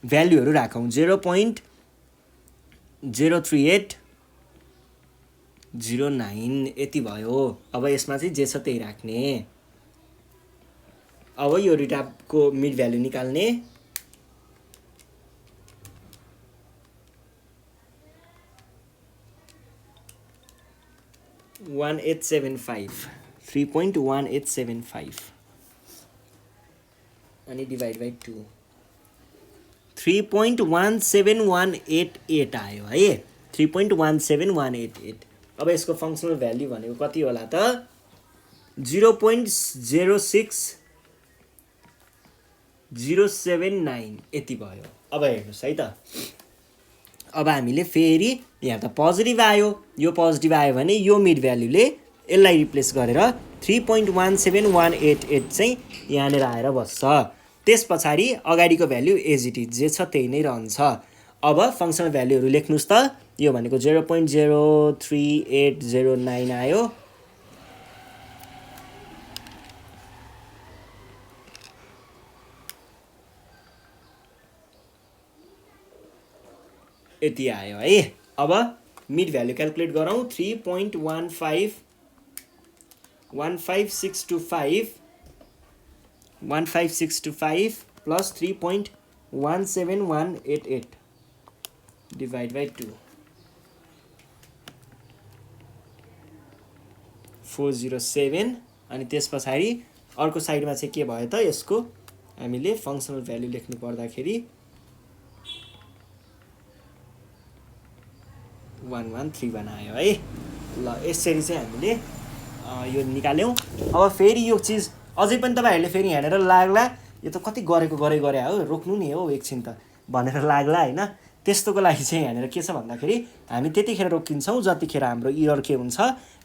भ्याल्युहरू राखौँ 0.03809 यति भयो। अब यसमा चाहिँ जे छ त्यही राख्ने। अब यो दुईटाको मिड भ्याल्यु निकाल्ने 3.1875 अनि डिभाइड बाई 2 3.17188 आयो है 3.17188। अब यसको फङ्सनल भ्याल्यु भनेको कति होला त 0.06079 यति भयो। अब हेर्नुहोस् है त अब हामीले फेरि यहाँ त पोजिटिभ आयो यो पोजिटिभ आयो भने यो मिड भ्याल्युले यसलाई रिप्लेस गरेर 3.17188 चाहिँ यहाँनिर आएर बस्छ। त्यस पछाडि अगाडिको भ्याल्यु एज इट इज जे छ त्यही नै रहन्छ। अब फङ्सनल भ्याल्युहरू लेख्नुहोस् त यो भनेको 0.03809 आयो यति आयो है। अब मिड भ्याल्यु क्याल्कुलेट गरौँ 3.15625 प्लस 3.17188 डिभाइड बाई 2 407 अनि त्यस पछाडि अर्को साइडमा चाहिँ के भयो त यसको हामीले फङ्सनल भ्यालु लेख्नु पर्दाखेरि 1131 आयो है। ल यसरी चाहिँ हामीले यो निकाल्यौँ। अब फेरि यो चिज अझै पनि तपाईँहरूले फेरि यहाँनिर लाग्ला यो त कति गरेको गरे हो, रोक्नु नि हो एकछिन त भनेर लाग्ला होइन। त्यस्तोको लागि चाहिँ यहाँनिर के छ भन्दाखेरि हामी त्यतिखेर रोकिन्छौँ जतिखेर हाम्रो इरर के हुन्छ,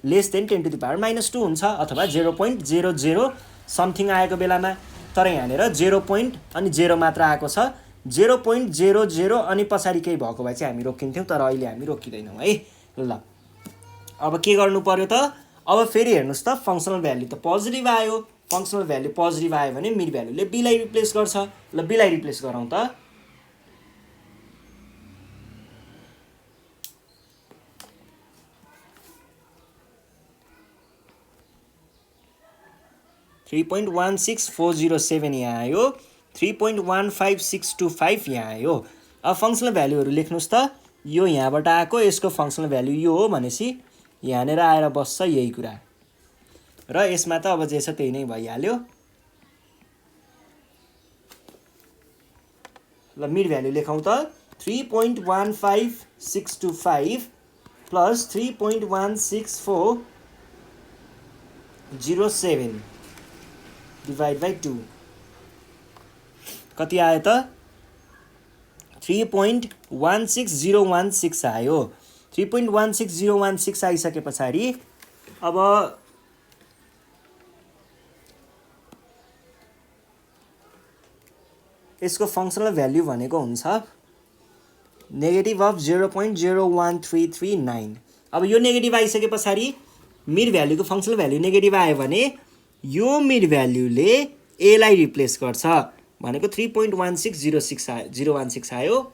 लेस देन 10⁻⁻2 हुन्छ अथवा 0.00 समथिङ आएको बेलामा। तर यहाँनिर 0 अनि 0 मात्र आएको छ। 0.00 अनि पछाडि केही भएको भए चाहिँ हामी रोकिन्थ्यौँ, तर अहिले हामी रोकिँदैनौँ है। ल अब के गर्नु पर्यो त, अब फेरि हेर्नुहोस् त फङ्सनल भ्यालु त पोजिटिभ आयो। फङ्सनल भ्यालु पोजिटिभ आयो भने मिड भ्यालुले बीलाई रिप्लेस गर्छ। ल बीलाई रिप्लेस गरौँ त। $3.16407 यहाँ आयो। 3.15625 यहाँ आयो। अब फङ्सनल भ्यालुहरू लेख्नुहोस् त। यो यहाँबाट आएको, यसको फङ्सनल भ्यालु यो हो भनेपछि यहाँनिर आएर बस्छ यही कुरा, र यसमा त अब जे छ त्यही नै भइहाल्यो। ल मिड भ्यालु लेखौँ त। 3.15625 प्लस 3.16407 डिभाइड बाई 2 कति आयो त? 3.16016 आयो। 3.16016 आइसके पछाडि अब यसको फङ्सनल भ्याल्यु भनेको हुन्छ नेगेटिभ अफ 0.01339। अब यो नेगेटिभ आइसके पछाडि मिड भ्याल्युको फङ्सनल भ्याल्यु नेगेटिभ आयो भने यो मिड भ्याल्युले एलाई रिप्लेस गर्छ भनेको 3.16016 आयो।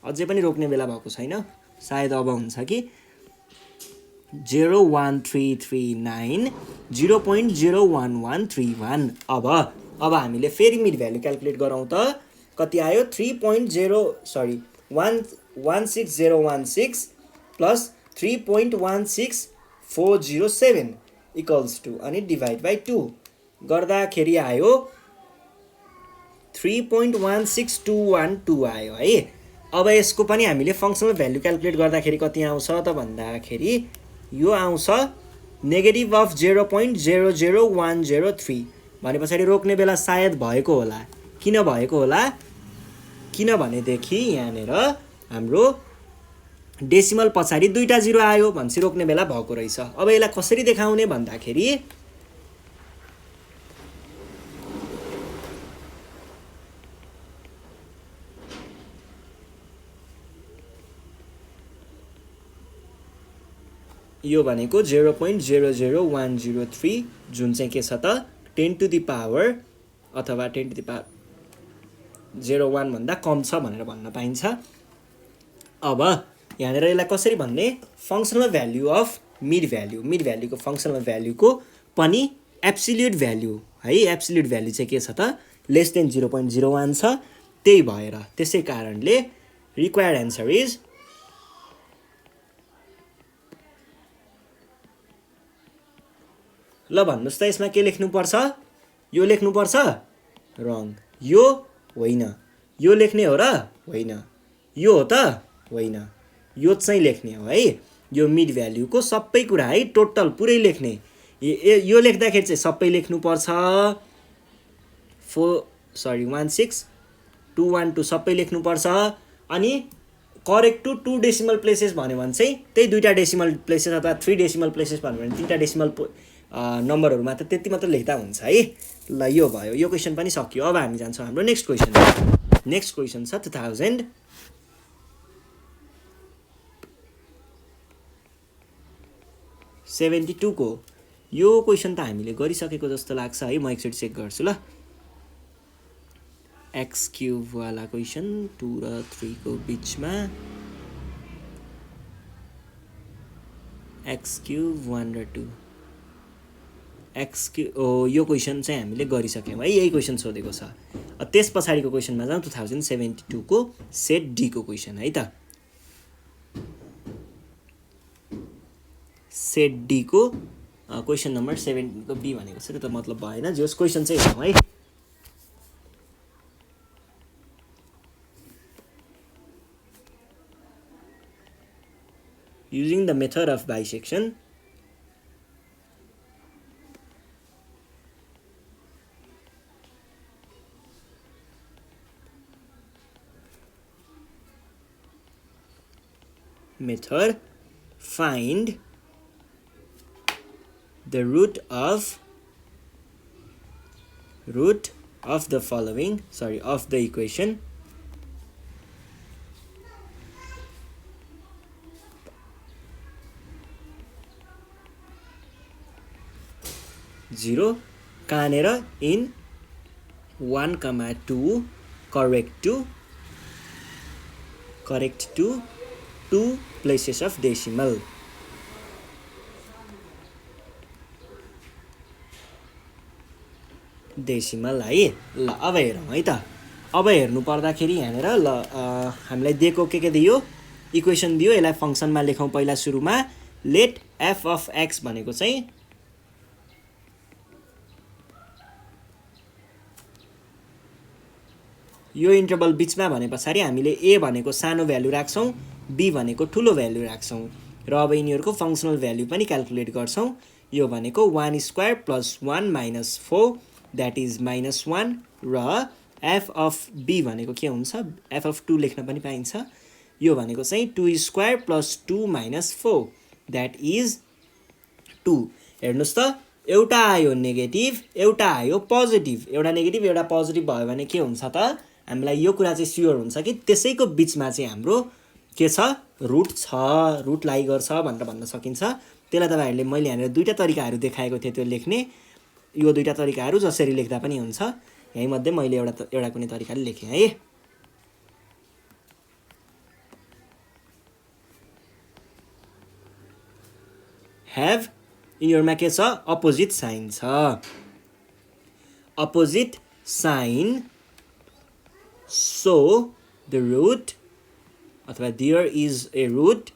अझै पनि रोक्ने बेला भएको छैन, सायद अब हुन्छ कि 0.1339 0.01131। अब हामीले फेरि मिड भ्यालु क्याल्कुलेट गरौँ त। कति आयो? 16016 प्लस 3.16407 इक्वल्स टु अनि डिभाइड बाई 2 गर्दाखेरि आयो 3.16212 आयो है। अब यसको पनि हामीले फङ्सनल भ्यालु क्याल्कुलेट गर्दाखेरि कति आउँछ त भन्दाखेरि यो आउँछ नेगेटिभ अफ 0.00103 भने पछाडि रोक्ने बेला सायद भएको होला। किन भएको होला? किनभनेदेखि यहाँनिर हाम्रो डेसिमल पछाडि 2टा 0 आयो भनेपछि रोक्ने बेला भएको रहेछ। अब यसलाई कसरी देखाउने भन्दाखेरि यो भनेको 0.00103 जुन चाहिँ के छ त 10 टु द पावर अथवा 10 टु द पावर 01 भन्दा कम छ भनेर भन्न पाइन्छ। अब यहाँनिर यसलाई कसरी भन्ने? फङ्सनल भ्याल्यु अफ मिड भ्याल्युको फङ्सनल भ्याल्युको पनि एब्सोल्युट भ्याल्यु है। एब्सोल्युट भ्याल्यु चाहिँ के छ त लेस देन 0.01 छ। त्यही भएर त्यसै कारणले रिक्वायर्ड एन्सर इज ल भन्नुहोस् त यसमा के लेख्नुपर्छ? यो लेख्नुपर्छ? रङ। यो होइन। यो लेख्ने हो र? होइन। यो हो त? होइन। यो चाहिँ लेख्ने हो है। यो मिड भ्याल्युको सबै कुरा है, टोटल पुरै लेख्ने। यो लेख्दाखेरि चाहिँ सबै लेख्नुपर्छ। 16212 सबै लेख्नुपर्छ। अनि करेक्ट टु 2 डेसिमल प्लेसेस भन्यो भने चाहिँ त्यही 2टा डेसिमल प्लेसेस अथवा 3 डेसिमल प्लेसेस भन्यो भने 3टा डेसिमल नम्बरहरू मात्र त्यति मात्र लेख्दा हुन्छ है। ल यो भयो, यो क्वेसन पनि सक्यो। अब हामी जान्छौँ हाम्रो नेक्स्ट क्वेसन। नेक्स्ट क्वेसन छ 2072 को। यो क्वेसन त हामीले गरिसकेको जस्तो लाग्छ है। म एकचोटि चेक गर्छु ल। एक्स क्युब वाला क्वेसन 2 र 3 को बिचमा एक्स क्युब 1 र 2 एक्स क्युब यो क्वेसन चाहिँ हामीले गरिसक्यौँ है। यही क्वेसन सोधेको छ। त्यस पछाडिको क्वेसनमा जाउँ 2072 को सेट डी को क्वेसन है त। सेट डी को क्वेसन नम्बर 17 को बी भनेको छ, त्यो त मतलब भएन, जस क्वेसन चाहिँ हेरौँ है। Using the method of bisection, find the root of the following, of the equation zero कहाँनेर in 1,2 correct to 2 places of decimal. Decimal है। ल अब हेरौँ है त। अब हेर्नु पर्दाखेरि यहाँनिर ल हामीलाई दिएको के दियो, इक्वेसन दियो, यसलाई फङ्सनमा लेखौँ पहिला सुरुमा। लेट एफ अफ एक्स भनेको चाहिँ यो इन्टरभल बिचमा भने पछाडि हामीले ए भनेको सानो भ्यालु राख्छौँ, बी भनेको ठुलो भ्यालु राख्छौँ र अब यिनीहरूको फङ्सनल भ्यालु पनि क्याल्कुलेट गर्छौँ। यो भनेको 1 square plus 1 minus 4 that is -1 र एफ अफ बी भनेको के हुन्छ, एफ अफ 2 लेख्न पनि पाइन्छ। यो भनेको चाहिँ 2 square plus 2 minus 4 that is 2। हेर्नुहोस् त, एउटा आयो नेगेटिभ, एउटा आयो पोजिटिभ, एउटा नेगेटिभ एउटा पोजिटिभ भयो भने के हुन्छ त, हामीलाई यो कुरा चाहिँ स्योर हुन्छ कि त्यसैको बिचमा चाहिँ हाम्रो के छ, रुट छ, रुट लाई गर्छ भनेर भन्न सकिन्छ। त्यसलाई तपाईँहरूले मैले यहाँनिर दुईवटा तरिकाहरू देखाएको थिएँ त्यो लेख्ने, यो दुईवटा तरिकाहरू जसरी लेख्दा पनि हुन्छ। यहीँमध्ये मैले एउटा कुनै तरिकाले लेखेँ है। ह्याभ यिनीहरूमा के छ, अपोजिट साइन छ। Opposite sign so the root अथवा there is a root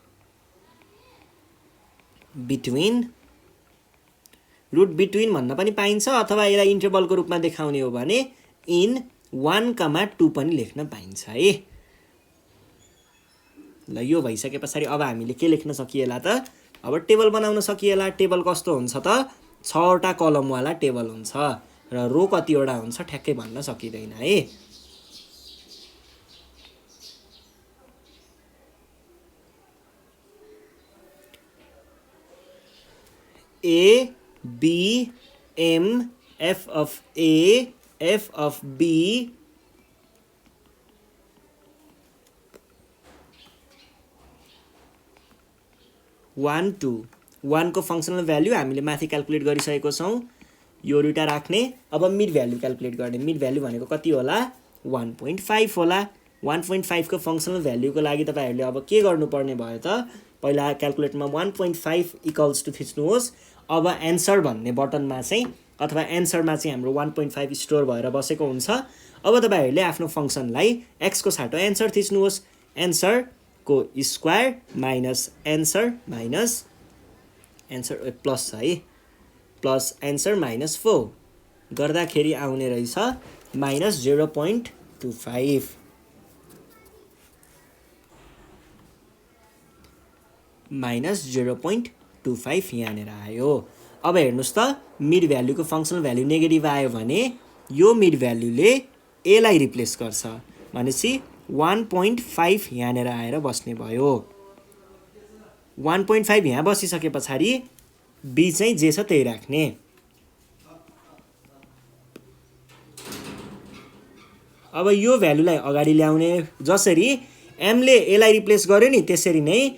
between, root between भन्न पनि पाइन्छ अथवा यसलाई इन्टरभलको रूपमा देखाउने हो भने इन 1,2 पनि लेख्न पाइन्छ है। ल यो भइसके पछाडि अब हामीले के लेख्न सकिएला त, अब टेबल बनाउन सकिएला। टेबल कस्तो हुन्छ त, 6वटा कलमवाला टेबल हुन्छ र रो कतिवटा हुन्छ ठ्याक्कै भन्न सकिँदैन है। A, B, M, F of A, F of B, one two, वानको फङ्सनल भ्याल्यु हामीले माथि क्याल्कुलेट गरिसकेको छौँ। यो दुईवटा राख्ने, अब मिड भ्याल्यु क्याल्कुलेट गर्ने। मिड भ्याल्यु भनेको कति होला, 1.5 होला। 1.5 को फङ्सनल भ्याल्युको लागि तपाईँहरूले अब के गर्नुपर्ने भयो त, पहिला क्याल्कुलेटरमा 1.5 इक्वल्स टु थिच्नुहोस्। अब एन्सर भन्ने बटनमा चाहिँ अथवा एन्सरमा चाहिँ हाम्रो 1.5 स्टोर भएर बसेको हुन्छ। अब तपाईँहरूले आफ्नो फङ्सनलाई एक्सको साटो एन्सर थिच्नुहोस्। एन्सरको स्क्वायर माइनस एन्सर प्लस है, प्लस एन्सर माइनस 4 गर्दाखेरि आउने रहेछ -0.25। -0.25 यहाँनिर आयो। अब हेर्नुहोस् त, मिड भ्याल्युको फङ्सनल भ्याल्यु नेगेटिभ आयो भने यो मिड भ्याल्युले एलाई रिप्लेस गर्छ भनेपछि 1.5 यहाँनिर आएर बस्ने भयो। 1.5 यहाँ बसिसके पछाडि बी चाहिँ जे छ त्यही राख्ने। अब यो भ्यालुलाई अगाडि ल्याउने, जसरी एमले एलाई रिप्लेस गर्यो नि त्यसरी नै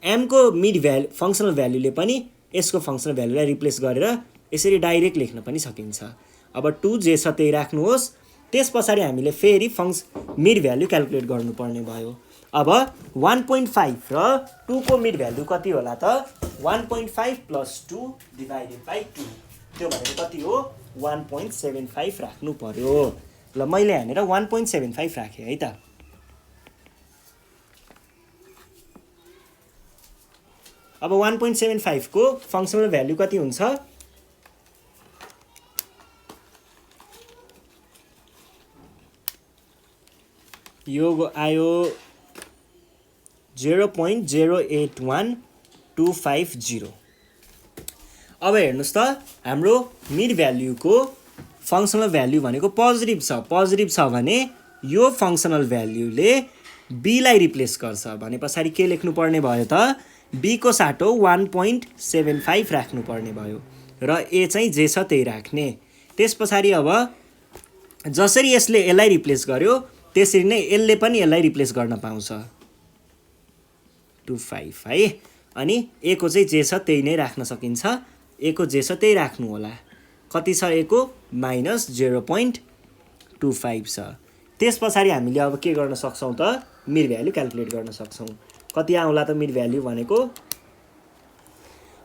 एमको मिड भ्यालु फङ्सनल भ्यालुले पनि यसको फङ्सनल भ्यालुलाई रिप्लेस गरेर यसरी डाइरेक्ट लेख्न पनि सकिन्छ। अब 2 जे छ त्यही राख्नुहोस्। त्यस पछाडि हामीले फेरि मिड भ्यालु क्याल्कुलेट गर्नुपर्ने भयो। अब 1.5 र 2 को मिड भ्यालु कति होला त, 1.5 + 2 / 2, त्यो भनेको कति हो, 1.75 राख्नु पर्यो। ल मैले यहाँनिर 1.75 राखेँ है त। अब 1.75 को फङ्सनल भ्यालु कति हुन्छ? यो आयो 0.081250। अब हेर्नुस् त हाम्रो मिड भ्यालुको फङ्सनल भ्यालु भनेको पोजिटिभ छ। पोजिटिभ छ भने यो फङ्सनल भ्यालुले b लाई रिप्लेस गर्छ भने पछाडि के लेख्नु पर्ने भयो त? b को साटो 1.75 राख्नु पर्ने भयो र a चाहिँ जे छ त्यही राख्ने। त्यस पछाडि अब जसरी यसले यसलाई रिप्लेस गर्यो त्यसरी नै यसले पनि यसलाई रिप्लेस गर्न पाउँछ 25 है। अनि a को चाहिँ जे छ त्यही नै राख्न सकिन्छ। a को जे छ त्यही राख्नु होला। कति छ a को? -0.25 छ। त्यस पछाडि हामीले अब के गर्न सक्छौं त? मिड भ्यालु क्याल्कुलेट गर्न सक्छौं। कति आउला त मिड भ्यालु भनेको?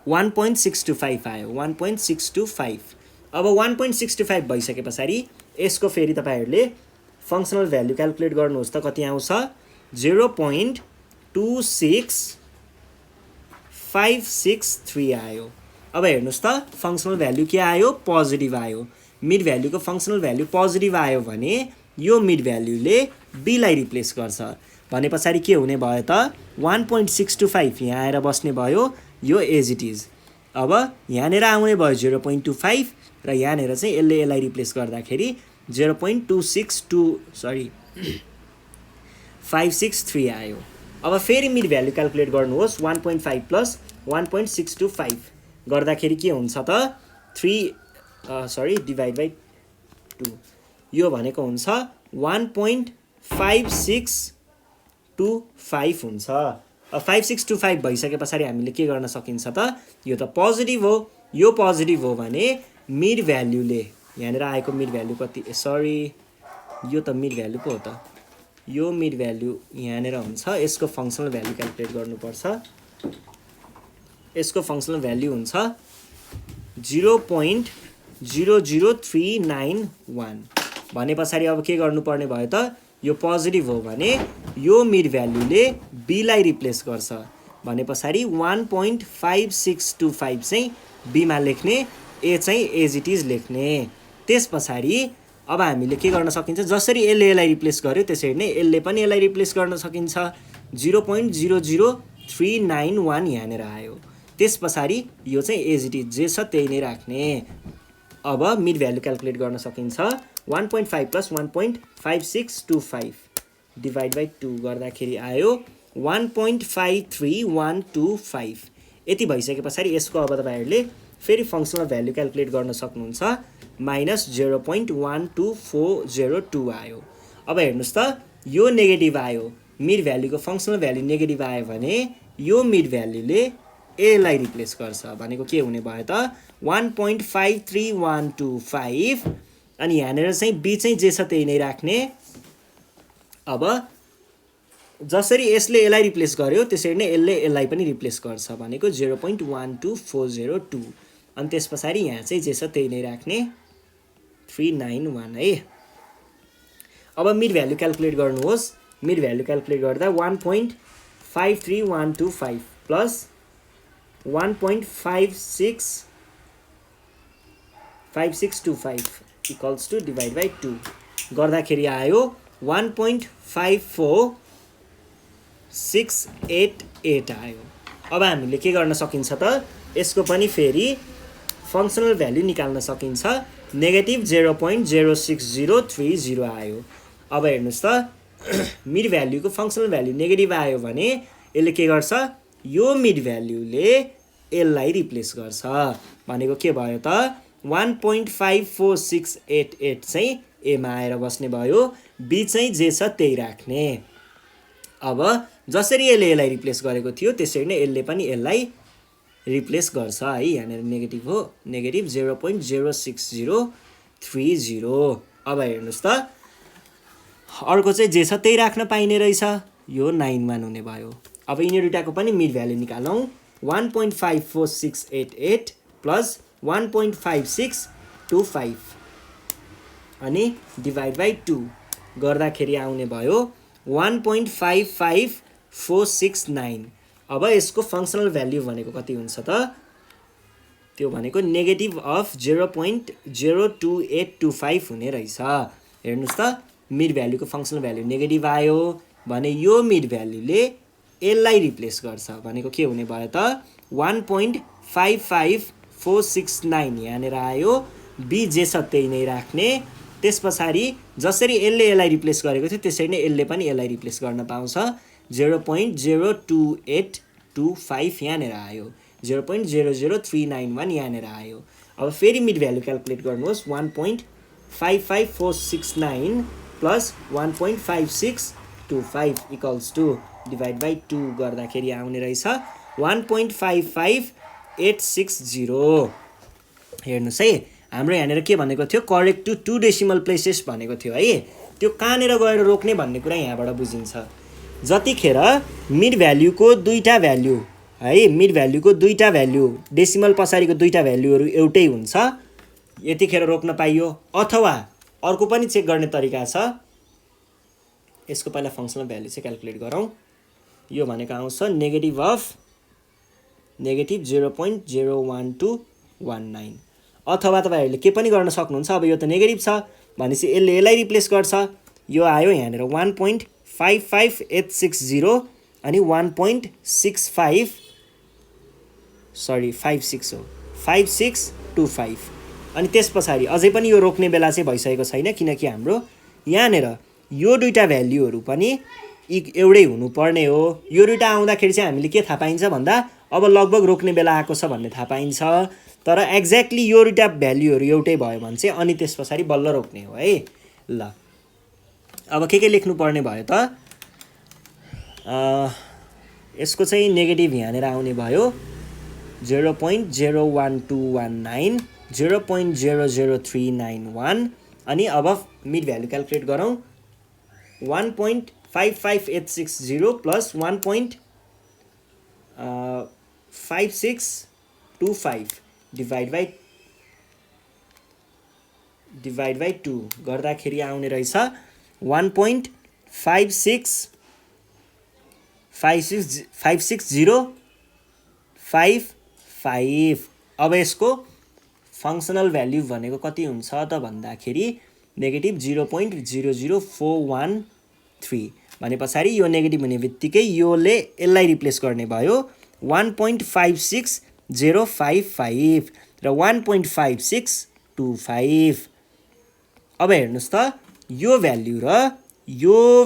1.625 आयो। 1.625। अब 1.625 भइसके पछाडि यसको फेरि तपाईहरुले फङ्सनल भ्यालु क्याल्कुलेट गर्नुहोस् त कति आउँछ? 0.26563 आयो। अब हेर्नुस् त फङ्सनल भ्यालु के आयो? पोजिटिभ आयो। मिड भ्यालुको फङ्सनल भ्यालु पोजिटिभ आयो भने यो मिड भ्यालुले b लाई रिप्लेस गर्छ भने पछाडि के हुने भयो त? 1.625 यहाँ आएर बस्ने भयो। यो एज इट इज। अब यहाँनेर आउने भयो 0.25 र यहाँनेर चाहिँ यसले यसलाई रिप्लेस गर्दाखेरि 563 आयो। अब फेरि मिड भ्यालु क्याल्कुलेट गर्नुहोस्। 1.5 प्लस 1.625 गर्दाखेरि के हुन्छ त? Divide by 2। यो भनेको हुन्छ 1.5625 हुन्छ। अब 5625 भइसके पछाडि हामीले के गर्न सकिन्छ त? यो त पोजिटिभ हो। यो पोजिटिभ हो भने मिड भ्यालुले यहाँनेर आएको मिड भ्यालु कति? यो त मिड भ्यालु पो हो त। यो मिड भ्यालु यहाँनेर हुन्छ। यसको फङ्सनल भ्यालु क्याल्कुलेट गर्नुपर्छ। यसको फङ्सनल भ्यालु हुन्छ 0.00391 भने पछाडि अब के गर्नुपर्ने भयो त? यो पोजिटिभ हो भने यो मिड भ्यालुले b लाई रिप्लेस गर्छ भने पछाडि 1.5625 चाहिँ b मा लेख्ने, a चाहिँ एज इट इज लेख्ने। त्यस पछाडि अब हामीले के गर्न सकिन्छ? जसरी यसले यसलाई रिप्लेस गर्यो त्यसरी नै यसले पनि यसलाई रिप्लेस गर्न सकिन्छ। 0.00391 यहाँनेर आयो। त्यस पछाडि यो चाहिँ एज इट इज जे छ त्यही नै राख्ने। अब मिड भ्यालु क्याल्कुलेट गर्न सकिन्छ। 1.5 प्लस 1.5625 डिभाइड बाइ 2 गर्दाखेरि आयो 1.53125। यति भइसके पछाडि यसको अब तपाईहरुले फेरि फङ्सनल भ्यालु क्याल्कुलेट गर्न सक्नुहुन्छ। -0.12402 आयो। अब हेर्नुस् त यो नेगेटिभ आयो। मिड भ्यालुको फङ्सनल भ्यालु नेगेटिभ आयो भने यो मिड भ्यालुले a लाई रिप्लेस गर्छ भनेको के हुने भयो त? 1.53125 अनि यहाँनेर चाहिँ b चाहिँ जे छ त्यही नै राख्ने। अब जसरी यसले यसलाई रिप्लेस गर्यो त्यसरी नै यसले यसलाई पनि रिप्लेस गर्छ भनेको 0.12402। अनि त्यस पछाडि यहाँ चाहिँ जे छ त्यही नै राख्ने 391 है। अब मिड भ्यालु क्याल्कुलेट गर्नुहोस्। मिड भ्यालु क्याल्कुलेट गर्दा 1.53125 plus 1.5625 equals to divide by 2 गर्दाखेरि आयो 1.54688 आयो। अब हामीले के गर्न सकिन्छ त? यसको पनि फेरि फङ्सनल भ्यालु निकाल्न सकिन्छ। -0.06030 आयो। अब हेर्नुस् त मिड भ्यालुको फङ्सनल भ्यालु नेगेटिभ आयो भने यसले के गर्छ? यो मिड भ्यालुले यसलाई रिप्लेस गर्छ भनेको के भयो त? 1.54688 चाहिँ a मा आएर बस्ने भयो। b चाहिँ जे छ त्यही राख्ने। अब जसरी यसले यसलाई रिप्लेस गरेको थियो त्यसरी नै यसले पनि यसलाई रिप्लेस गर्छ है। यहाँनेर नेगेटिभ हो। नेगेटिभ 0.06030। अब हेर्नुस् त अर्को चाहिँ जे छ त्यही राख्न पाइने रहेछ। यो 91 हुने भयो। अब यिनीहरू दुईटाको पनि मिड भ्यालु निकालौँ। 1.54688 प्लस 1.5625 अनि डिभाइड बाइ 2 गर्दाखेरि आउने भयो 1.55469 अब यसको फङ्सनल भ्याल्यु भनेको कति हुन्छ त त्यो भनेको नेगेटिभ अफ 0.02825 हुने रहेछ हेर्नुस् त मिड भ्याल्युको फङ्सनल भ्याल्यु नेगेटिभ आयो भने यो मिड भ्याल्युले यसलाई रिप्लेस गर्छ भनेको के हुने भयो त 1.55469 यहाँनिर आयो बी जे छ त्यही नै राख्ने त्यस पछाडि जसरी यसले यसलाई रिप्लेस गरेको थियो त्यसरी नै यसले पनि यसलाई रिप्लेस गर्न पाउँछ 0.02825 यहाँनिर आयो 0.00391 यहाँनिर आयो अब फेरि मिड भ्याल्यु क्याल्कुलेट गर्नुहोस् 1.55469 plus 1.5625 equals to divide by 2 गर्दाखेरि आउने रहेछ 1.55860 हेर्नुहोस् है हाम्रो यहाँनिर के भनेको थियो करेक्ट टु 2 डेसिमल प्लेसेस भनेको थियो है त्यो कहाँनिर गएर रोक्ने भन्ने कुरा यहाँबाट बुझिन्छ जतिखेर मिड भ्याल्युको दुईटा भ्याल्यु है मिड भ्याल्युको दुईटा भ्याल्यु डेसिमल पछाडिको दुईटा भ्याल्युहरू एउटै हुन्छ यतिखेर रोक्न पाइयो अथवा अर्को पनि चेक गर्ने तरिका छ यसको पहिला फङ्सनल भ्याल्यु चाहिँ क्याल्कुलेट गरौँ यो भनेको आउँछ नेगेटिभ अफ नेगेटिभ 0.01219 अथवा तपाईहरुले के पनि गर्न सक्नुहुन्छ अब यो त नेगेटिभ छ भनेपछि यसले यसलाई रिप्लेस गर्छ यो आयो यहाँनिर 1.55860 अनि 1.65 सरी 56 हो 5625 अनि त्यस पछाडि अझै पनि यो रोक्ने बेला चाहिँ भइसकेको छैन किनकि हाम्रो यहाँनिर यो दुईटा भ्याल्युहरू पनि एउटै हुनुपर्ने हो यो दुईटा आउँदाखेरि चाहिँ हामीले के थाहा पाइन्छ भन्दा अब लगभग रोक्ने बेला आएको छ भन्ने थाहा पाइन्छ तर एक्ज्याक्टली यो दुईटा भ्याल्युहरू एउटै भयो भने चाहिँ अनि त्यस पछाडि बल्ल रोक्ने हो है ल अब के लेख्नु पर्ने भयो त यसको चाहिँ नेगेटिभ यहाँनिर आउने भयो 0.01219 0.00391 अनि अब मिड भ्याल्यु क्याल्कुलेट गरौँ 1.55860 प्लस 1.5625 डिभाइड बाई 2 गर्दाखेरि आउने रहेछ 1.56055 अब यसको फङ्सनल भ्याल्यु भनेको कति हुन्छ त भन्दाखेरि नेगेटिभ 0.00413 भने पछाडि यो नेगेटिभ हुने बित्तिकै योले यसलाई रिप्लेस गर्ने भयो 1.56055 र 1.5625 अब हेर्नुस् त यो भ्याल्यु र यो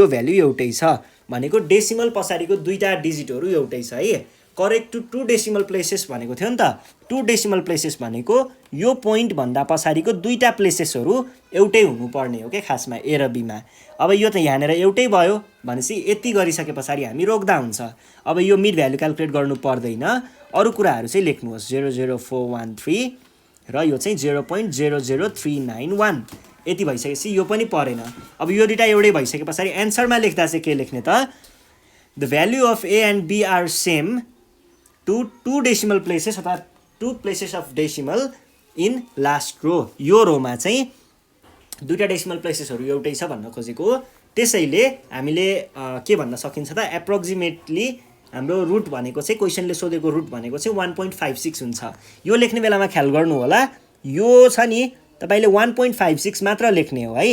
भ्याल्यु एउटै छ भनेको डेसिमल पछाडिको दुईटा डिजिटहरू एउटै छ है करेक्ट टु 2 डेसिमल प्लेसेस भनेको थियो नि त 2 डेसिमल प्लेसेस भनेको यो पोइन्ट भन्दा पछाडिको दुईटा प्लेसेसहरू एउटै हुनुपर्ने हो के खासमा ए र बी मा अब यो त यहाँनिर एउटै भयो भनेपछि यति गरिसके पछाडि हामी रोक्दा हुन्छ अब यो मिड भ्याल्यु क्याल्कुलेट गर्नु पर्दैन अरु कुराहरू चाहिँ लेख्नुहोस् 00413 र यो चाहिँ 0.00391 यति भइसकेपछि यो पनि परेन अब यो दुईटा एउटै भइसके पछाडि एन्सरमा लेख्दा चाहिँ के लेख्ने त the value of A and B are same to 2 decimal places अथवा 2 places of decimal in last row यो रोमा चाहिँ दुईटा डेसिमल प्लेसेसहरू एउटै छ भन्न खोजेको त्यसैले हामीले के भन्न सकिन्छ त एप्रोक्सिमेटली हाम्रो रुट भनेको चाहिँ क्वेशनले सोधेको रुट भनेको चाहिँ 1.56 हुन्छ यो लेख्ने बेलामा ख्याल गर्नु होला यो छ नि तपाईले 1.56 मात्र लेख्ने हो है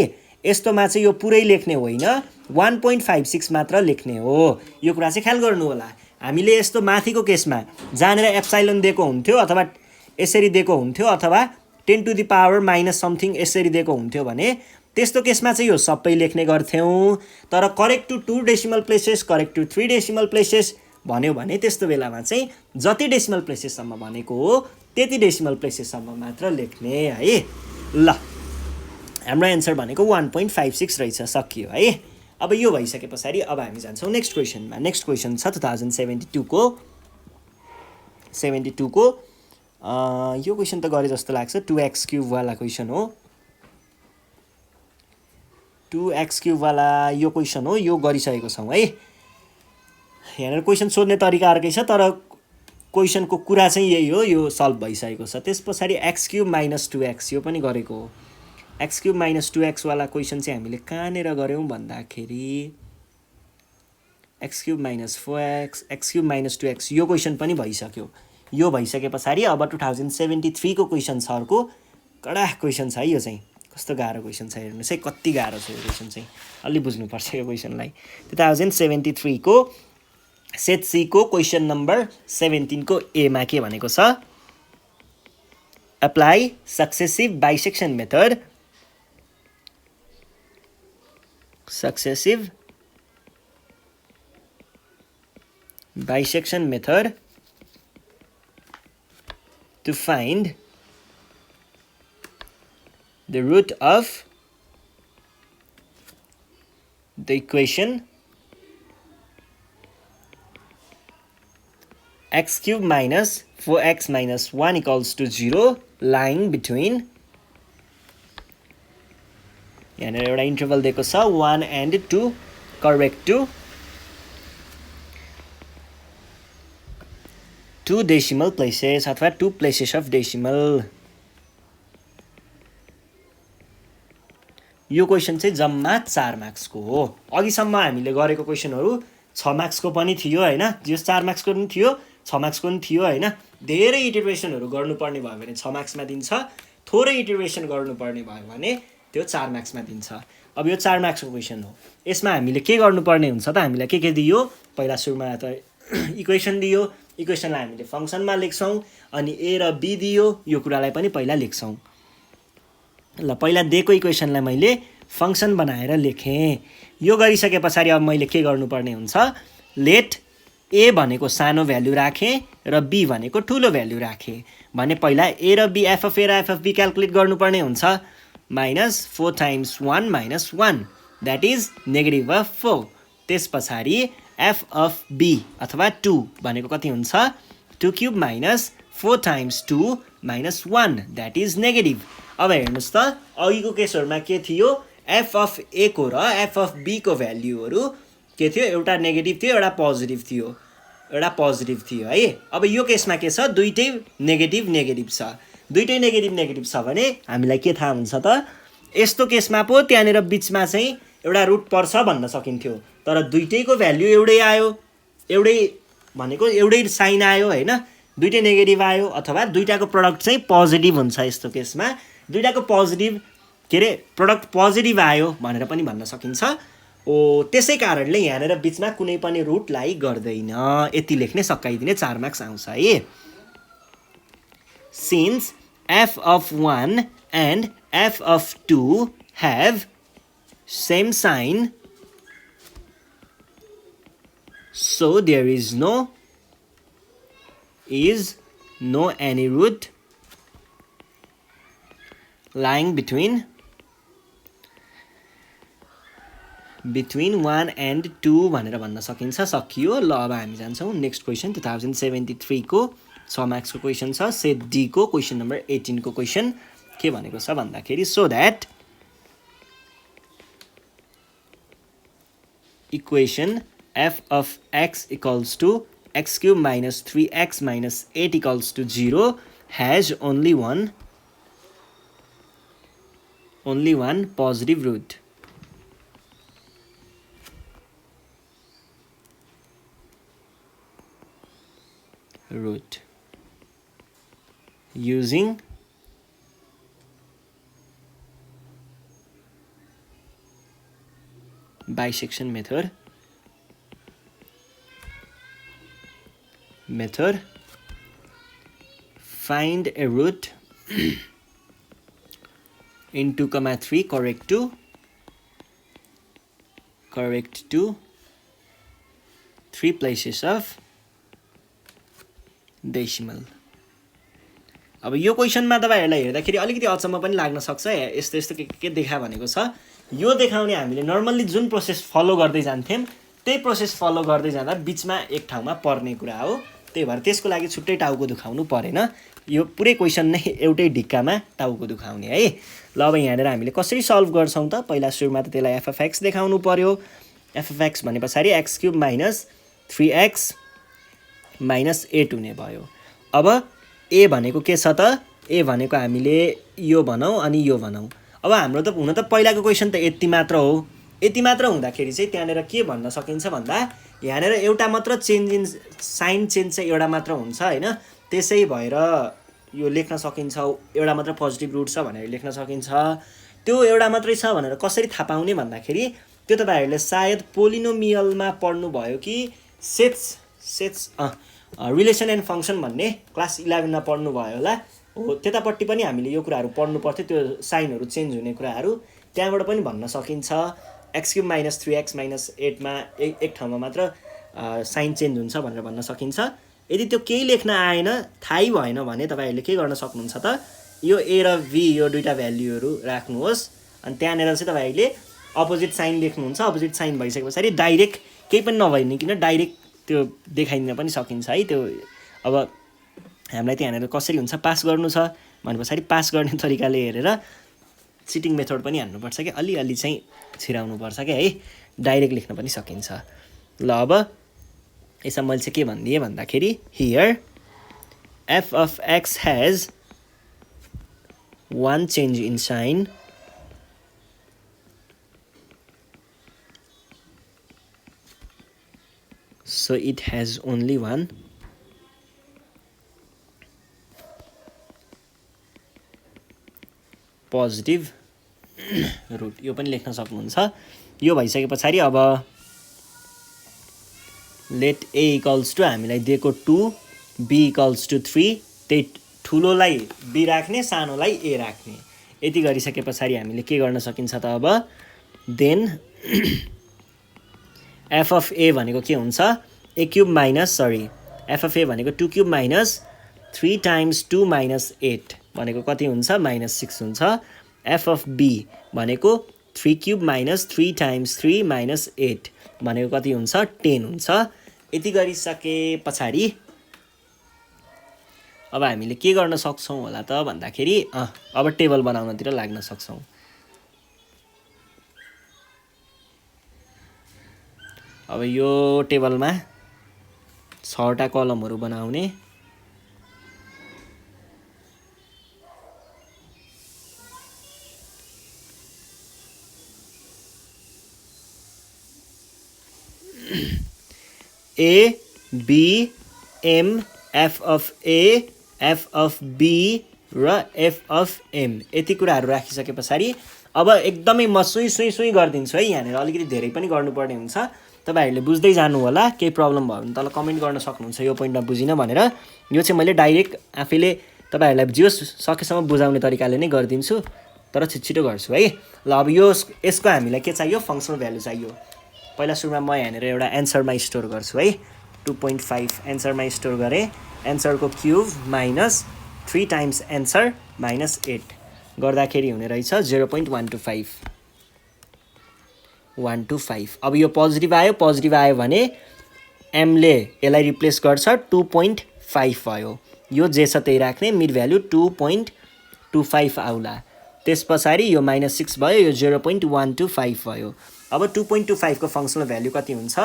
यस्तोमा चाहिँ यो पुरै लेख्ने होइन 1.56 मात्र लेख्ने हो यो कुरा चाहिँ ख्याल गर्नु होला हामीले यस्तो माथिको केसमा जहाँनिर एप्सिलोन दिएको हुन्थ्यो अथवा यसरी दिएको हुन्थ्यो अथवा 10 to the power minus something यसरी दिएको हुन्थ्यो भने त्यस्तो केसमा चाहिँ यो सबै लेख्ने गर्थ्यौं तर correct to 2 decimal places correct to 3 decimal places भन्यो भने त्यस्तो बेलामा चाहिँ जति डेसिमल प्लेसेससम्म भनेको हो त्यति डेसिमल प्लेसेससम्म मात्र लेख्ने है ल हाम्रो एन्सर भनेको 1.56 रहेछ सकियो है अब यो भइसके पछाडि अब हामी जान्छौं नेक्स्ट क्वेशनमा नेक्स्ट क्वेशन छ 2072 को यो क्वेशन त गरे जस्तो लाग्छ 2x³ वाला क्वेशन हो 2x³ वाला यो क्वेशन हो यो गरिसकेको छौं है यहाँ क्वेशन सोध्ने तरिका अर्कै छ तर क्वेशनको कुरा चाहिँ यही हो यो सल्भ भइसकेको छ त्यसपछि x³ - 2x यो पनि गरेको हो x³ - 2x वाला क्वेशन चाहिँ हामीले कहाँनेर गर्यौं भन्दाखेरि x cube minus 4x x cube minus 2x यो क्वेसन पनि भइसक्यो। यो भइसके पछाडि अब 2073 को क्वेसन छ अर्को। कडा क्वेसन छ है यो चाहिँ, कस्तो गाह्रो क्वेसन छ हेर्नुहोस् है, कति गाह्रो छ यो क्वेसन चाहिँ, अलि बुझ्नुपर्छ यो क्वेसनलाई। 2073 को सेट सी को क्वेसन नम्बर 17 को ए मा के भनेको छ, apply successive bisection method, successive bisection method to find the root of the equation x cube minus 4x minus 1 equals to 0 lying between, यहाँनिर एउटा इन्टरभल दिएको छ 1 and 2 correct to 2 decimal places अथवा 2 प्लेसेस अफ डेसिमल। यो question चाहिँ जम्मा 4 मार्क्सको हो। अघिसम्म हामीले गरेको क्वेसनहरू 6 मार्क्सको पनि थियो हैन, जो 4 मार्क्सको पनि थियो 6 मार्क्सको पनि थियो हैन। धेरै इटरेसनहरू गर्नुपर्ने भयो भने 6 मार्क्समा दिन्छ, थोरै इटरेसन गर्नुपर्ने भयो भने त्यो 4 मार्क्समा दिन्छ। अब यो 4 मार्क्सको क्वेसन हो। यसमा हामीले के गर्नुपर्ने हुन्छ त, हामीलाई के दियो, पहिला सुरुमा त इक्वेसन दियो, इक्वेसनलाई हामीले फंक्सनमा लेख्छौं, अनि ए र बी दियो, यो कुरालाई पनि पहिला लेख्छौं। ल पहिला दिएको इक्वेसनलाई मैले फंक्सन बनाएर लेखेँ। यो गरिसके पछाडि अब मैले के गर्नुपर्ने हुन्छ, लेट ए भनेको सानो भ्यालु राखेँ र बी भनेको ठुलो भ्यालु राखेँ भने पहिला ए र बी एफ अफ ए र एफ अफ बी क्याल्कुलेट गर्नुपर्ने हुन्छ। minus 4 times 1 minus 1 that is negative of 4। त्यस पछाडि f of b अथवा 2 भनेको कति हुन्छ, 2 cube minus 4 times 2 minus 1 that is negative। अब हेर्नुस् त अघिको केसहरुमा के थियो, f of a को र f of b को भ्यालुहरु के थियो, एउटा नेगेटिभ थियो एउटा पोजिटिभ थियो, एउटा पोजिटिभ थियो है। अब यो केसमा के छ, दुईटै नेगेटिभ नेगेटिभ छ। दुईटै नेगेटिभ नेगेटिभ छ भने हामीलाई के थाहा हुन्छ त, यस्तो केसमा पो त्यहाँनिर बीचमा चाहिँ एउटा रुट पर्छ भन्न सकिन्थ्यो, तर दुईटैको भ्यालु एउटै आयो, एउटै भनेको एउटै साइन आयो हैन, दुईटै नेगेटिभ आयो अथवा दुईटाको प्रोडक्ट चाहिँ पोजिटिभ हुन्छ। यस्तो केसमा दुईटाको पोजिटिभ के रे प्रोडक्ट पोजिटिभ आयो भनेर पनि भन्न सकिन्छ। त्यसै कारणले यहाँनिर बीचमा कुनै पनि रुट लाई गर्दैन। यति लेख्ने सकाइदिने 4 मार्क्स आउँछ है। Since f of 1 and f of 2 have same sign, so there is no any root lying between 1 and 2 भनेर भन्न सकिन्छ। सकियो। ल अब हामी जान्छौँ नेक्स्ट क्वेसन। 2073 को 6 मार्क्सको क्वेसन छ। सेट डी को क्वेसन नम्बर 18 को क्वेसन के भनेको छ भन्दाखेरि, so that equation f of x equals to x cube minus 3x minus 8 equals to 0 has only one positive root. Using bisection method find a root in 2, 3 correct to 3 places of decimal। अब यो क्वेसनमा तपाईहरुलाई हेर्दाखेरि अलिकति अचम्म पनि लाग्न सक्छ, यस्तो यस्तो के देखा भनेको छ। यो देखाउने हामीले नर्मल्ली जुन प्रोसेस फलो गर्दै जान्थ्यौं त्यही प्रोसेस फलो गर्दै जाँदा बीचमा एक ठाउँमा पर्ने कुरा हो, त्यही भएर त्यसको लागि छुट्टै टाउको दुखाउनु परेन। यो पुरै क्वेसन नै एउटै ढिक्कामा टाउको दुखाउने है। ल अब यहाँनिर हामीले कसरी सल्भ गर्छौं त, पहिला सुरुमा त त्यसलाई f of x देखाउनु पर्यो। f of x भने पछाडी x cube minus 3x minus 8 हुने भयो। अब a भनेको के छ त, a भनेको हामीले यो भनौं अनि यो भनौं। अब हाम्रो त पहिलाको क्वेसन त यति मात्र हो। यति मात्र हुँदाखेरि चाहिँ त्यहाँनिर के भन्न सकिन्छ भन्दा यहाँनिर एउटा मात्र चेन्ज इन साइन चेन्ज चाहिँ एउटा मात्र हुन्छ हैन, त्यसै भएर यो लेख्न सकिन्छ एउटा मात्र पोजिटिभ रुट छ भनेर लेख्न सकिन्छ। त्यो एउटा मात्रै छ भनेर कसरी थाहा पाउने भन्दाखेरि त्यो तपाईहरुले सायद पोलिनोमियलमा पढ्नु भयो कि सेट्स रिलेसन एन्ड फंक्सन भन्ने क्लास 11 मा पढ्नु भयो होला। हो त्यतापट्टि पनि हामीले यो कुराहरु पढ्नु पर्थ्यो, त्यो साइनहरु चेन्ज हुने कुराहरु त्यहाँबाट पनि भन्न सकिन्छ। x³ - 3x - 8 मा एक ठाउँमा मात्र साइन चेन्ज हुन्छ भनेर भन्न सकिन्छ। यदि त्यो केही लेख्न आएन, थाहै भएन भने तपाईहरुले के गर्न सक्नुहुन्छ त, यो a र v यो दुईटा भ्यालुहरु राख्नुहोस् अनि त्यहाँनेर चाहिँ तपाईहरुले अपोजिट साइन लेख्नुहुन्छ। अपोजिट साइन भइसकेपछि डाइरेक्ट केही पनि नभइनिकिन डाइरेक्ट त्यो देखाइदिन पनि सकिन्छ है। त्यो अब हामीलाई त्यहाँनेर कसरी हुन्छ पास गर्नु छ भनेपछि पास गर्ने तरिकाले हेरेर चिटिङ मेथड पनि हान्नुपर्छ कि अलि चाहिँ छिराउनु पर्छ के है, डाइरेक्ट लेख्न पनि सकिन्छ। ल अब यसमा मैले चाहिँ के भन्दिए भन्दाखेरि here f of x has one change in sign so it has only one positive root। यो पनि लेख्न सक्नुहुन्छ। यो भइसकेपछि अब let a equals to हामीलाई दिएको 2 b equals to 3 त्यही ठुलोलाई b राख्ने सानोलाई a राख्ने। यति गरिसकेपछि हामीले के गर्न सकिन्छ त अब then f of a भनेको के हुन्छ f of a भनेको 2³ minus 3 times 2 minus 8 भनेको कति हुन्छ -6 हुन्छ। f of b भनेको 3³ minus 3 times 3 minus 8 भनेको कति हुन्छ 10 हुन्छ। यति गरिसके पछाडी अब हामीले के गर्न सक्छौं होला त भन्दाखेरि अब टेबल बनाउनतिर लाग्न सक्छौं। अब यो टेबलमा 6 वटा कलमहरु बनाउने। A B M f of A f of B र f of M यति कुराहरु राखिसकेपछि अब एकदमै म सुई गर्दिन्छु है। यहाँनेर अलिकति धेरै पनि गर्नुपर्ने हुन्छ, तपाईहरुले बुझ्दै जानु होला। केही प्रब्लम भयो भने तल कमेन्ट गर्न सक्नुहुन्छ यो पोइन्टमा बुझिन भनेर। यो चाहिँ मैले डाइरेक्ट आफैले तपाईहरुलाई जे सकेसम्म बुझाउने तरिकाले नै गर्दिन्छु, तर छिटो गर्छु है। ल अब यसको हामीलाई के चाहियो फंक्सनल भ्यालु चाहियो। पहिला सुरुमा म यहाँनेर एउटा एन्सरमा स्टोर गर्छु है। 2.5 एन्सरमा स्टोर गरे, एन्सरको cube minus 3 times answer minus 8 गर्दाखेरि हुने रहेछ 0.125 125। अब यो पोजिटिभ आयो भने m ले यसलाई रिप्लेस गर्छ 2.5 भयो। यो जे छ त्यही राख्ने, मिड भ्यालु 2.25 आउला। त्यसपछि यो -6 भयो, यो 0.125 भयो। अब 2.25 को फंक्सनल भ्यालु कति हुन्छ?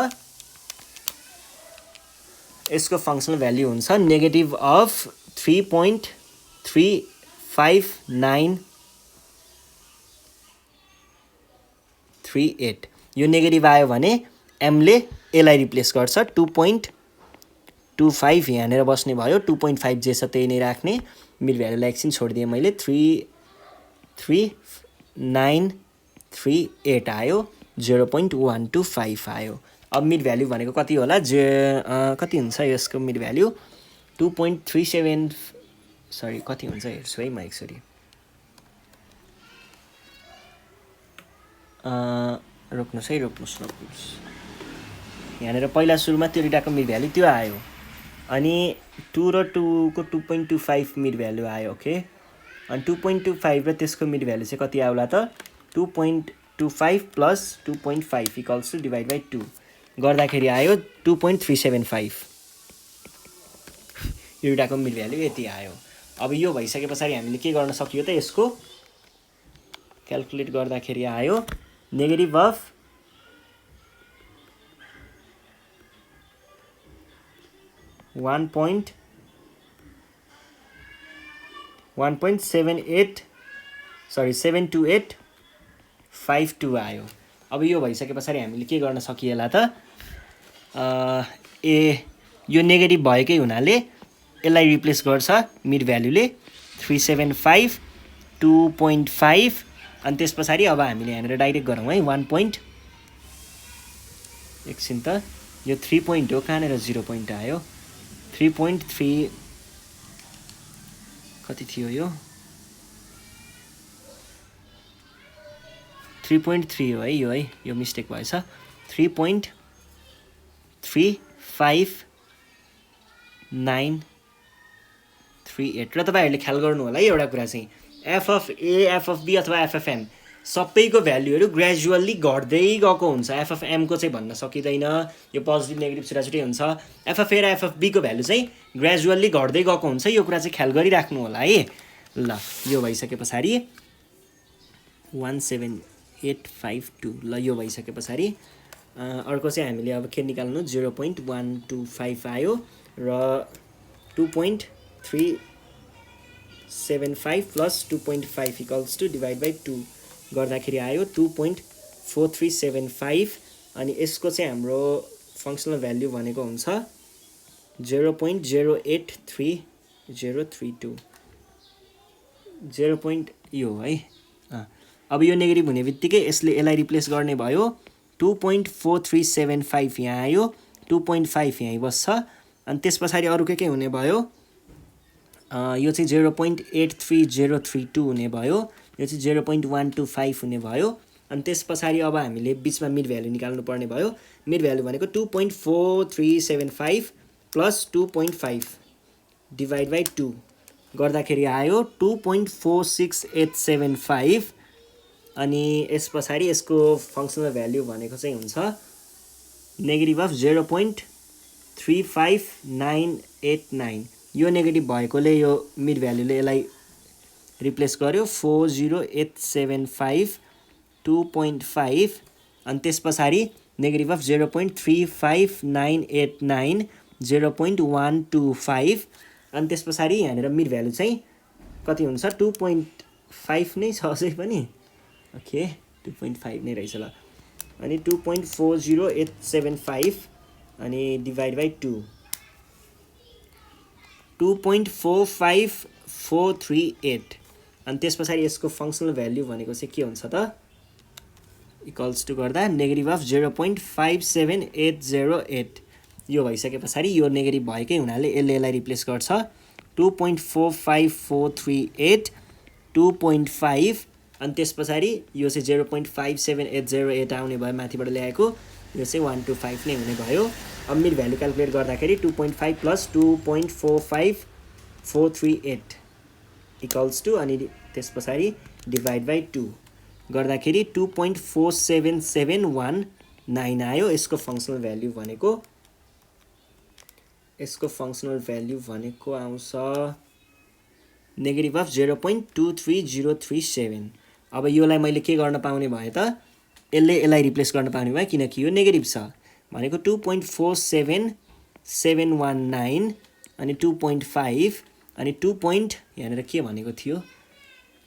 यसको फंक्सनल भ्यालु हुन्छ नेगेटिभ अफ 3.35938। यो नेगेटिभ आयो भने m ले यसलाई रिप्लेस गर्छ 2.25 यहाँनेर बस्ने भयो। 2.5 जे छ त्यही नै राख्ने, मिड भ्यालुलाई एकछिन छोडिदिएँ मैले। 33938 आयो, 0.125 आयो। अब मिड भ्यालु भनेको कति होला? कति हुन्छ यसको मिड भ्यालु? 2.37 सरी कति हुन्छ हेर्छु है म एकचोटी। रोक्नुस्। यहाँनेर पहिला सुरुमा त्यो दुईटाको मिड भ्यालु त्यो आयो, अनि 2 र 2 को 2.25 मिड भ्यालु आयो। ओके, अनि 2.25 र त्यसको मिड भ्यालु चाहिँ कति आउला त? 2.25 plus 2.5 equals to divide by 2 गर्दाखेरि आयो 2.375। यो दुईटाको मिड भ्यालु यति आयो। अब यो भइसकेपछि हामीले के गर्न सकियो त? यसको क्याल्कुलेट गर्दाखेरि आयो नेगेटिभ अफ 72852 आयो। अब यो भइसकेपछि हामीले के गर्न सकिएला त? यो नेगेटिभ भएकै हुनाले यसलाई रिप्लेस गर्छ मिड भ्यालुले 375 2.5 अनि त्यस पछाडि अब हामीले यहाँनिर डाइरेक्ट गरौँ है 1. एकछिन त यो 3 पोइन्ट हो कहाँनिर 0 पोइन्ट आयो 3.3 कति थियो यो 3.3 हो है यो मिस्टेक भएछ 3.35938 र तपाईँहरूले ख्याल गर्नु होला है एउटा कुरा चाहिँ F of A F of B अथवा एफ अफ एम सबैको भ्यालुहरू ग्रेजुअल्ली घट्दै गएको हुन्छ एफ अफ एमको चाहिँ भन्न सकिँदैन यो पोजिटिभ नेगेटिभ छुटाछुटै हुन्छ एफ अफ ए र एफ अफ बीको भ्यालु चाहिँ ग्रेजुअल्ली घट्दै गएको हुन्छ यो कुरा चाहिँ ख्याल गरिराख्नु होला है ल यो भइसके पछाडि 17852 ल यो भइसके पछाडि अर्को चाहिँ हामीले अब के निकाल्नु 0.125 आयो र 2.375 plus 2.5 equals to divide by 2 गर्दाखेरि आयो 2.4375 अनि यसको चाहिँ हाम्रो फङ्सनल भ्याल्यु भनेको हुन्छ 0.083032 यो है अब यो नेगेटिभ हुने बित्तिकै यसले यसलाई रिप्लेस गर्ने भयो 2.4375 यहाँ आयो 2.5 यहीँ बस्छ अनि त्यस पछाडि अरू के हुने भयो यो चाहिँ 0.83032 हुने भयो यो चाहिँ 0.125 हुने भयो अनि त्यस पछाडि अब हामीले बिचमा मिड भ्यालु निकाल्नु पर्ने भयो मिड भ्यालु भनेको 2.4375 प्लस 2.5 डिभाइड बाई 2 गर्दाखेरि आयो 2.46875 अनि यस पछाडि यसको फङ्सनल भ्यालु भनेको चाहिँ हुन्छ नेगेटिभ अफ 0.35989 यो नेगेटिभ भएकोले यो मिड भ्यालुले यसलाई रिप्लेस गर्यो 40875 2.5 अनि त्यस पछाडि नेगेटिभ अफ 0.35989 0.125 अनि त्यस पछाडि यहाँनिर मिड भ्यालु चाहिँ कति हुन्छ 2.5 नै छ अझै पनि ओके 2.5 नै रहेछ ल अनि 2.40875 अनि डिभाइड बाई 2 2.45438 अनि त्यस पछाडि यसको फङ्सनल भ्यालु भनेको चाहिँ के हुन्छ त इक्वल्स टु गर्दा नेगेटिभ अफ 0.57808 यो भइसके पछाडि यो नेगेटिभ भएकै हुनाले यसले यसलाई रिप्लेस गर्छ 2.45438 2.5 अनि त्यस पछाडि यो चाहिँ 0.57808 आउने भयो माथिबाट ल्याएको यो चाहिँ 125 नै हुने भयो अब मिड भ्यालु क्याल्कुलेट गर्दाखेरि 2.5 प्लस 2.45438 इक्वल्स टु अनि त्यस पछाडि डिभाइड बाई 2 गर्दाखेरि 2.47719 आयो यसको फङ्सनल भ्यालु भनेको आउँछ नेगेटिभ अफ 0.23037 अब योलाई मैले के गर्न पाउने भए त यसलाई रिप्लेस गर्न पाउने भए किनकि यो नेगेटिभ छ भनेको 2.47719 अनि 2.5 अनि 2 पोइन्ट यहाँनिर के भनेको थियो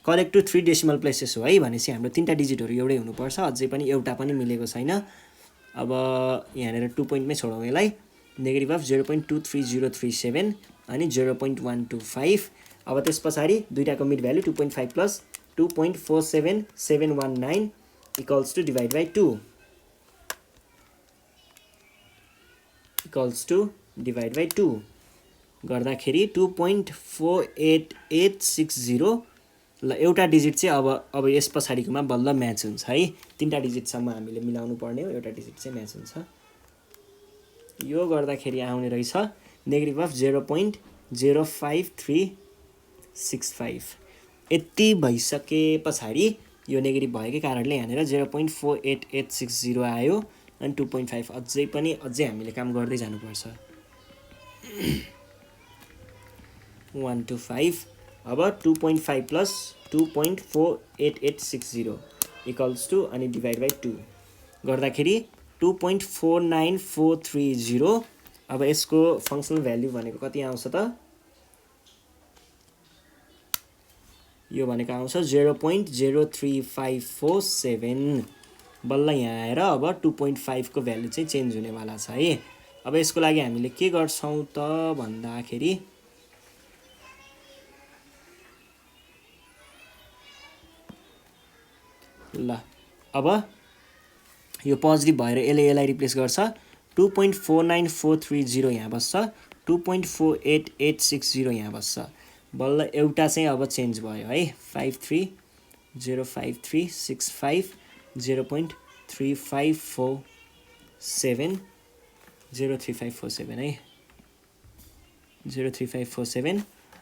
करेक्ट टु 3 डेसिमल प्लेसेस हो है भनेपछि हाम्रो तीनटा डिजिटहरू एउटै हुनुपर्छ अझै पनि एउटा पनि मिलेको छैन अब यहाँनिर 2 पोइन्टमै छोडौँ यसलाई नेगेटिभ अफ 0.23037 अनि 0.125 अब त्यस पछाडि दुईटाको mid value 2.5 plus 2.47719 equals to divide by 2 equals to divide by 2 गर्दाखेरि 2.48860 ल एउटा डिजिट चाहिँ अब यस पछाडिकोमा बल्ल म्याच हुन्छ है तीनटा डिजिटसम्म हामीले मिलाउनु पर्ने हो एउटा डिजिट चाहिँ म्याच हुन्छ यो गर्दाखेरि आउने रहेछ नेगेटिभ अफ 0.05365 यति भइसके पछाडि यो नेगेटिभ भएकै कारणले यहाँनिर 0.48860 आयो अनि 2.5 अझै हामीले काम गर्दै जानुपर्छ 125 अब 2.5 प्लस 2.48860 इक्वल्स टु अनि डिभाइड बाई 2 गर्दाखेरि 2.49430 अब यसको फङ्सनल भ्यालु भनेको कति आउँछ त यो भनेको आउँछ 0.03547 बल्ल यहाँ आएर अब 2.5 को भ्यालु चाहिँ चेन्ज हुनेवाला छ है अब यसको लागि हामीले के गर्छौं त भन्दाखेरि ल अब यो पोजिटिभ भएर यसलाई रिप्लेस गर्छ 2.49430 यहाँ बस्छ 2.48860 यहाँ बस्छ बल्ल एउटा चाहिँ अब चेन्ज भयो है 530536503547 03547 है 03547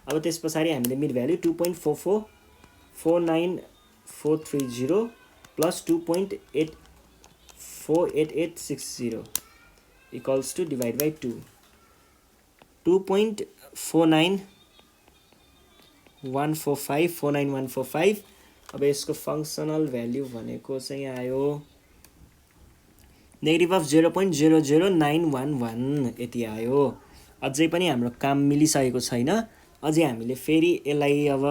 अब त्यसपछि हामीले mid value 2.4449430 plus 2.48860 equals to divide by 2 49145 अब यसको फंक्शनल भ्यालु भनेको चाहिँ आयो नेगेटिभ अफ 0.00911 यति आयो अझै पनि हाम्रो काम मिलिसकेको छैन अझै हामीले फेरि यसलाई अब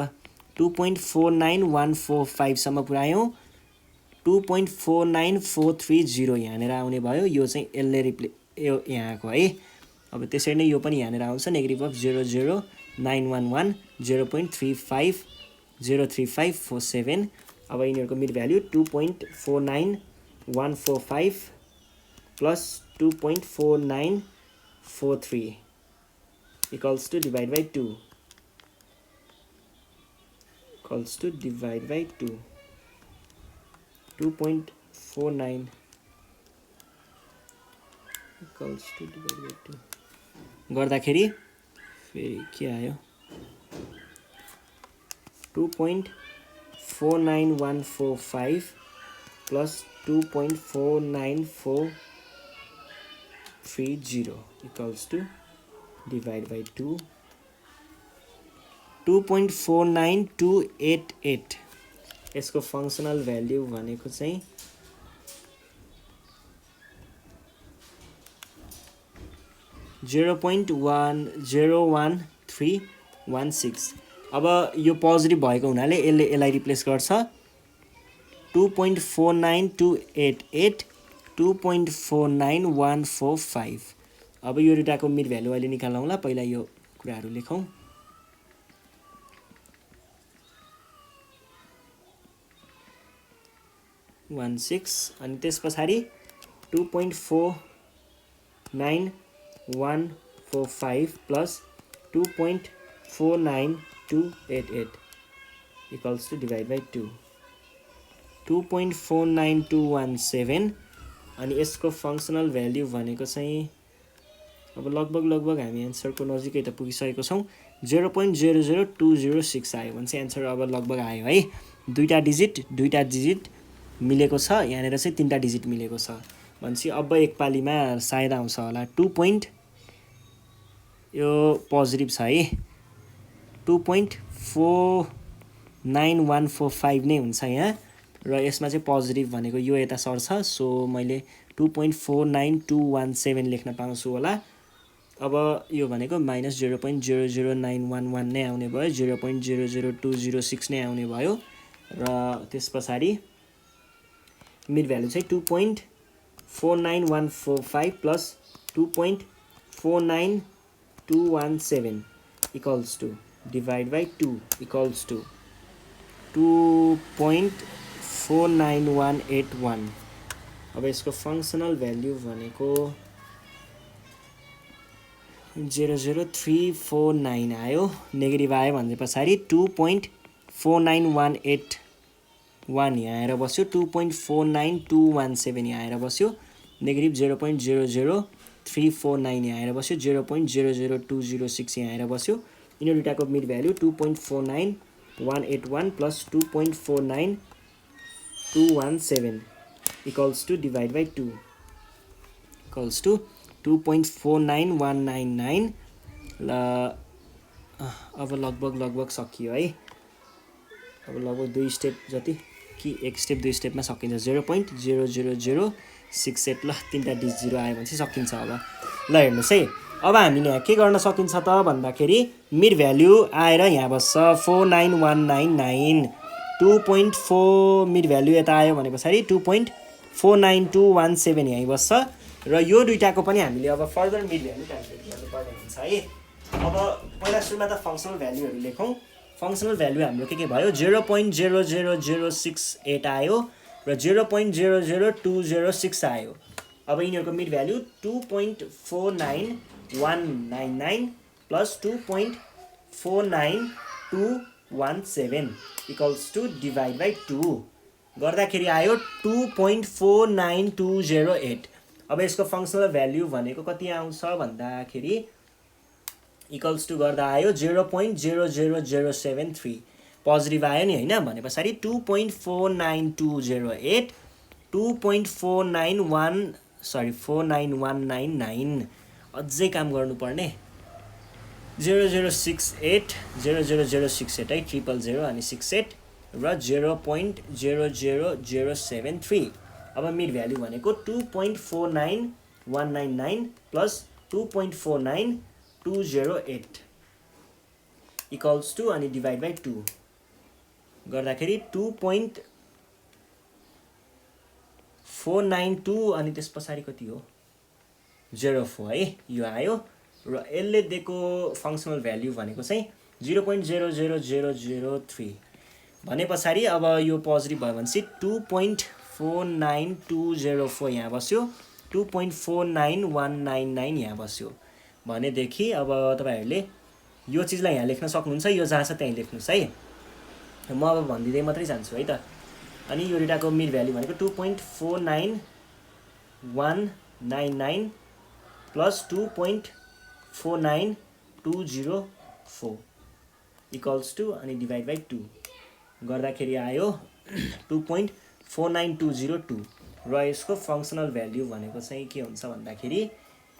2.49145 सम्म पुर्यायौं 2.49430 यहाँनेर आउने भयो यो चाहिँ यसले यहाँको है अब त्यसरी नै यो पनि यहाँनेर आउँछ नेगेटिभ अफ 00911 0.350357 अब यिनीहरुको mid value 2.49145 plus 2.4943 equals to divide by 2 equals to divide by 2 2.49 equals to divide by 2 गर्दाखेरि फेरि के आयो 2.49145 plus 2.49430 equals to divide by 2 2.49288 यसको फंक्शनल भ्यालु भनेको चाहिँ 0.01316 अब यो पोजिटिभ भएको हुनाले यसले यसलाई रिप्लेस गर्छ 2.49288 2.49145 अब यो दुटाको मिड भ्यालु अहिले निकालौँला पहिला यो कुराहरु लेखौं 16 अनि त्यसपछि 2.49145 plus 2.49288 equals to divide by 2 2.49217 अनि यसको फंक्शनल भ्यालु भनेको चाहिँ अब लगभग हामी आन्सरको नजिकै त पुगिसकेको छौं 0.00206 आयो भने चाहिँ आन्सर अब लगभग आयो है दुईटा डिजिट मिलेको छ यहाँनेर चाहिँ तीनटा डिजिट मिलेको छ भनेपछि अब एक पालीमा सायद आउँछ होला 2. यो पोजिटिभ छ है 2.49145 नै हुन्छ यहाँ र यसमा चाहिँ पोजिटिभ भनेको यो यता सर्छ सो मैले 2.49217 लेख्न पाउँछु होला अब यो भनेको माइनस 0.00911 नै आउने भयो 0.00206 नै आउने भयो र त्यसपछि मिड भ्यालु चाहिँ 2.49145 plus 2.49217 equals to divide by 2 equals to 2.49181 अब यसको फंक्शनल भ्यालु भनेको 00349 आयो नेगेटिभ आयो भने पछाडी 2.49181 यहाँ आएर बस्यो 2.49217 यहाँ आएर बस्यो नेगेटिभ 0.00349 यहाँ आएर बस्यो 0.00206 यहाँ आएर बस्यो यिनीहरु दुटाको mid value 2.49181 plus 2.49217 equals to divide by 2 equals to 2.49199 ल अब लगभग सकियो है अब लगभग दुई स्टेप जति कि एक स्टेप दुई स्टेपमा सकिन्छ 0.00068 ल तीनटा डिजिट 0 आयो भने चाहिँ सकिन्छ अब ल हेर्नुस् है अब हामीले यहाँ के गर्न सकिन्छ त भन्दाखेरि मिड भ्यालु आएर यहाँ बस्छ 49199 2.4 मिड भ्यालु यता आयो भने पछाडी 2.49217 यही बस्छ र यो दुईटाको पनि हामीले अब फर्दर मिड भ्यालु क्यालकुलेट गर्नुपर्ने हुन्छ है। अब पहिला सुरुमा त फङ्सनल भ्यालुहरू लेखौँ। फङ्सनल भ्यालु हाम्रो के भयो 0.00068 आयो र 0.00206 आयो। अब यिनीहरूको mid value 2.49199 plus 2.49217 equals to divide by 2 गर्दाखेरि आयो 2.49208। अब यसको फङ्सनल भ्याल्यु भनेको कति आउँछ भन्दाखेरि इक्वल्स टु गर्दा आयो 0.00073 पोजिटिभ आयो नि होइन। भने पछाडि 2.49208 49199 अझै काम गर्नुपर्ने 0068 00068 है 000 अनि 68 र 0.00073। अब मिड भ्यालु भनेको 2.49199 प्लस 2.49208 इक्वल्स टु अनि डिभाइड बाई 2 गर्दाखेरि 2.492 अनि त्यस पछाडि कति हो 04 है यो आयो। र यसले दिएको फङ्सनल भ्याल्यु भनेको चाहिँ 0.00003 भने पछाडि अब यो पोजिटिभ भयो भने चाहिँ 2.49204 यहाँ बस्यो 2.49199 यहाँ बस्यो भनेदेखि अब तपाईहरुले यो चीजलाई यहाँ लेख्न सक्नुहुन्छ। यो जहाँ छ त्यही लेख्नुस् है। म अब भन्दिदै मात्रै जान्छु है त। अनि यो डेटाको मिड भ्यालु भनेको 2.49199 प्लस 2.49204 इक्वल्स टु अनि डिभाइड बाई 2 गर्दाखेरि आयो 2.49202 र यसको फङ्सनल भ्याल्यु भनेको चाहिँ के हुन्छ भन्दाखेरि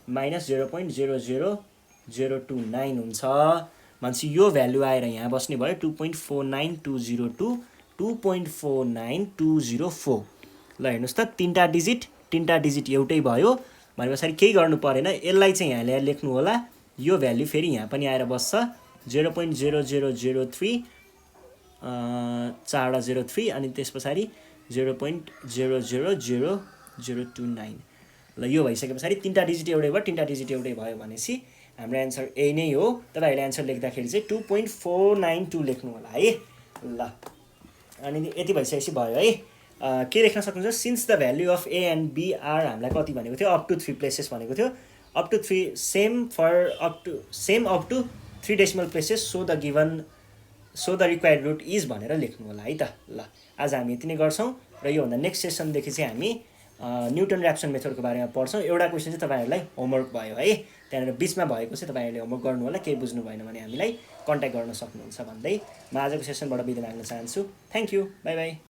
माइनस 0.00029 हुन्छ। मान्छे यो भ्यालु आएर यहाँ बस्ने भयो 2.49202 2.49204। ल हेर्नुस् त तीनटा डिजिट एउटै भयो भने पछाडि केही गर्नु परेन। यसलाई चाहिँ यहाँ ल्याएर लेख्नु होला। यो भ्यालु फेरि यहाँ पनि आएर बस्छ 0.0003 चारवटा 03 अनि त्यस पछाडि 0.000029। ल यो भइसके पछाडि तीनटा डिजिट एउटै भयो तीनटा डिजिट एउटै भयो भनेपछि हाम्रो एन्सर यही नै हो। तपाईहरुले एन्सर लेख्दाखेरि चाहिँ 2.492 लेख्नु होला है। ल अनि यति भइसकेपछि भयो है। के लेख्न सक्नुहुन्छ since the value of A and B are हामीलाई कति भनेको थियो अप टु 3 प्लेसेस भनेको थियो। Up to 3 same up to 3 decimal places so the required root is भनेर लेख्नु होला है त। ल आज हामी यति नै गर्छौँ र योभन्दा नेक्स्ट सेसनदेखि चाहिँ हामी न्युटन ऱ्याप्सन मेथडको बारेमा पढ्छौँ। एउटा क्वेसन चाहिँ तपाईहरुलाई होमवर्क भयो है। त्यहाँनिर बिचमा भएको चाहिँ तपाईहरुले होमवर्क गर्नु होला। केही बुझ्नु भएन भने हामीलाई कन्ट्याक्ट गर्न सक्नुहुन्छ भन्दै म आजको सेसनबाट बिदा माग्न चाहन्छु। Thank you by by.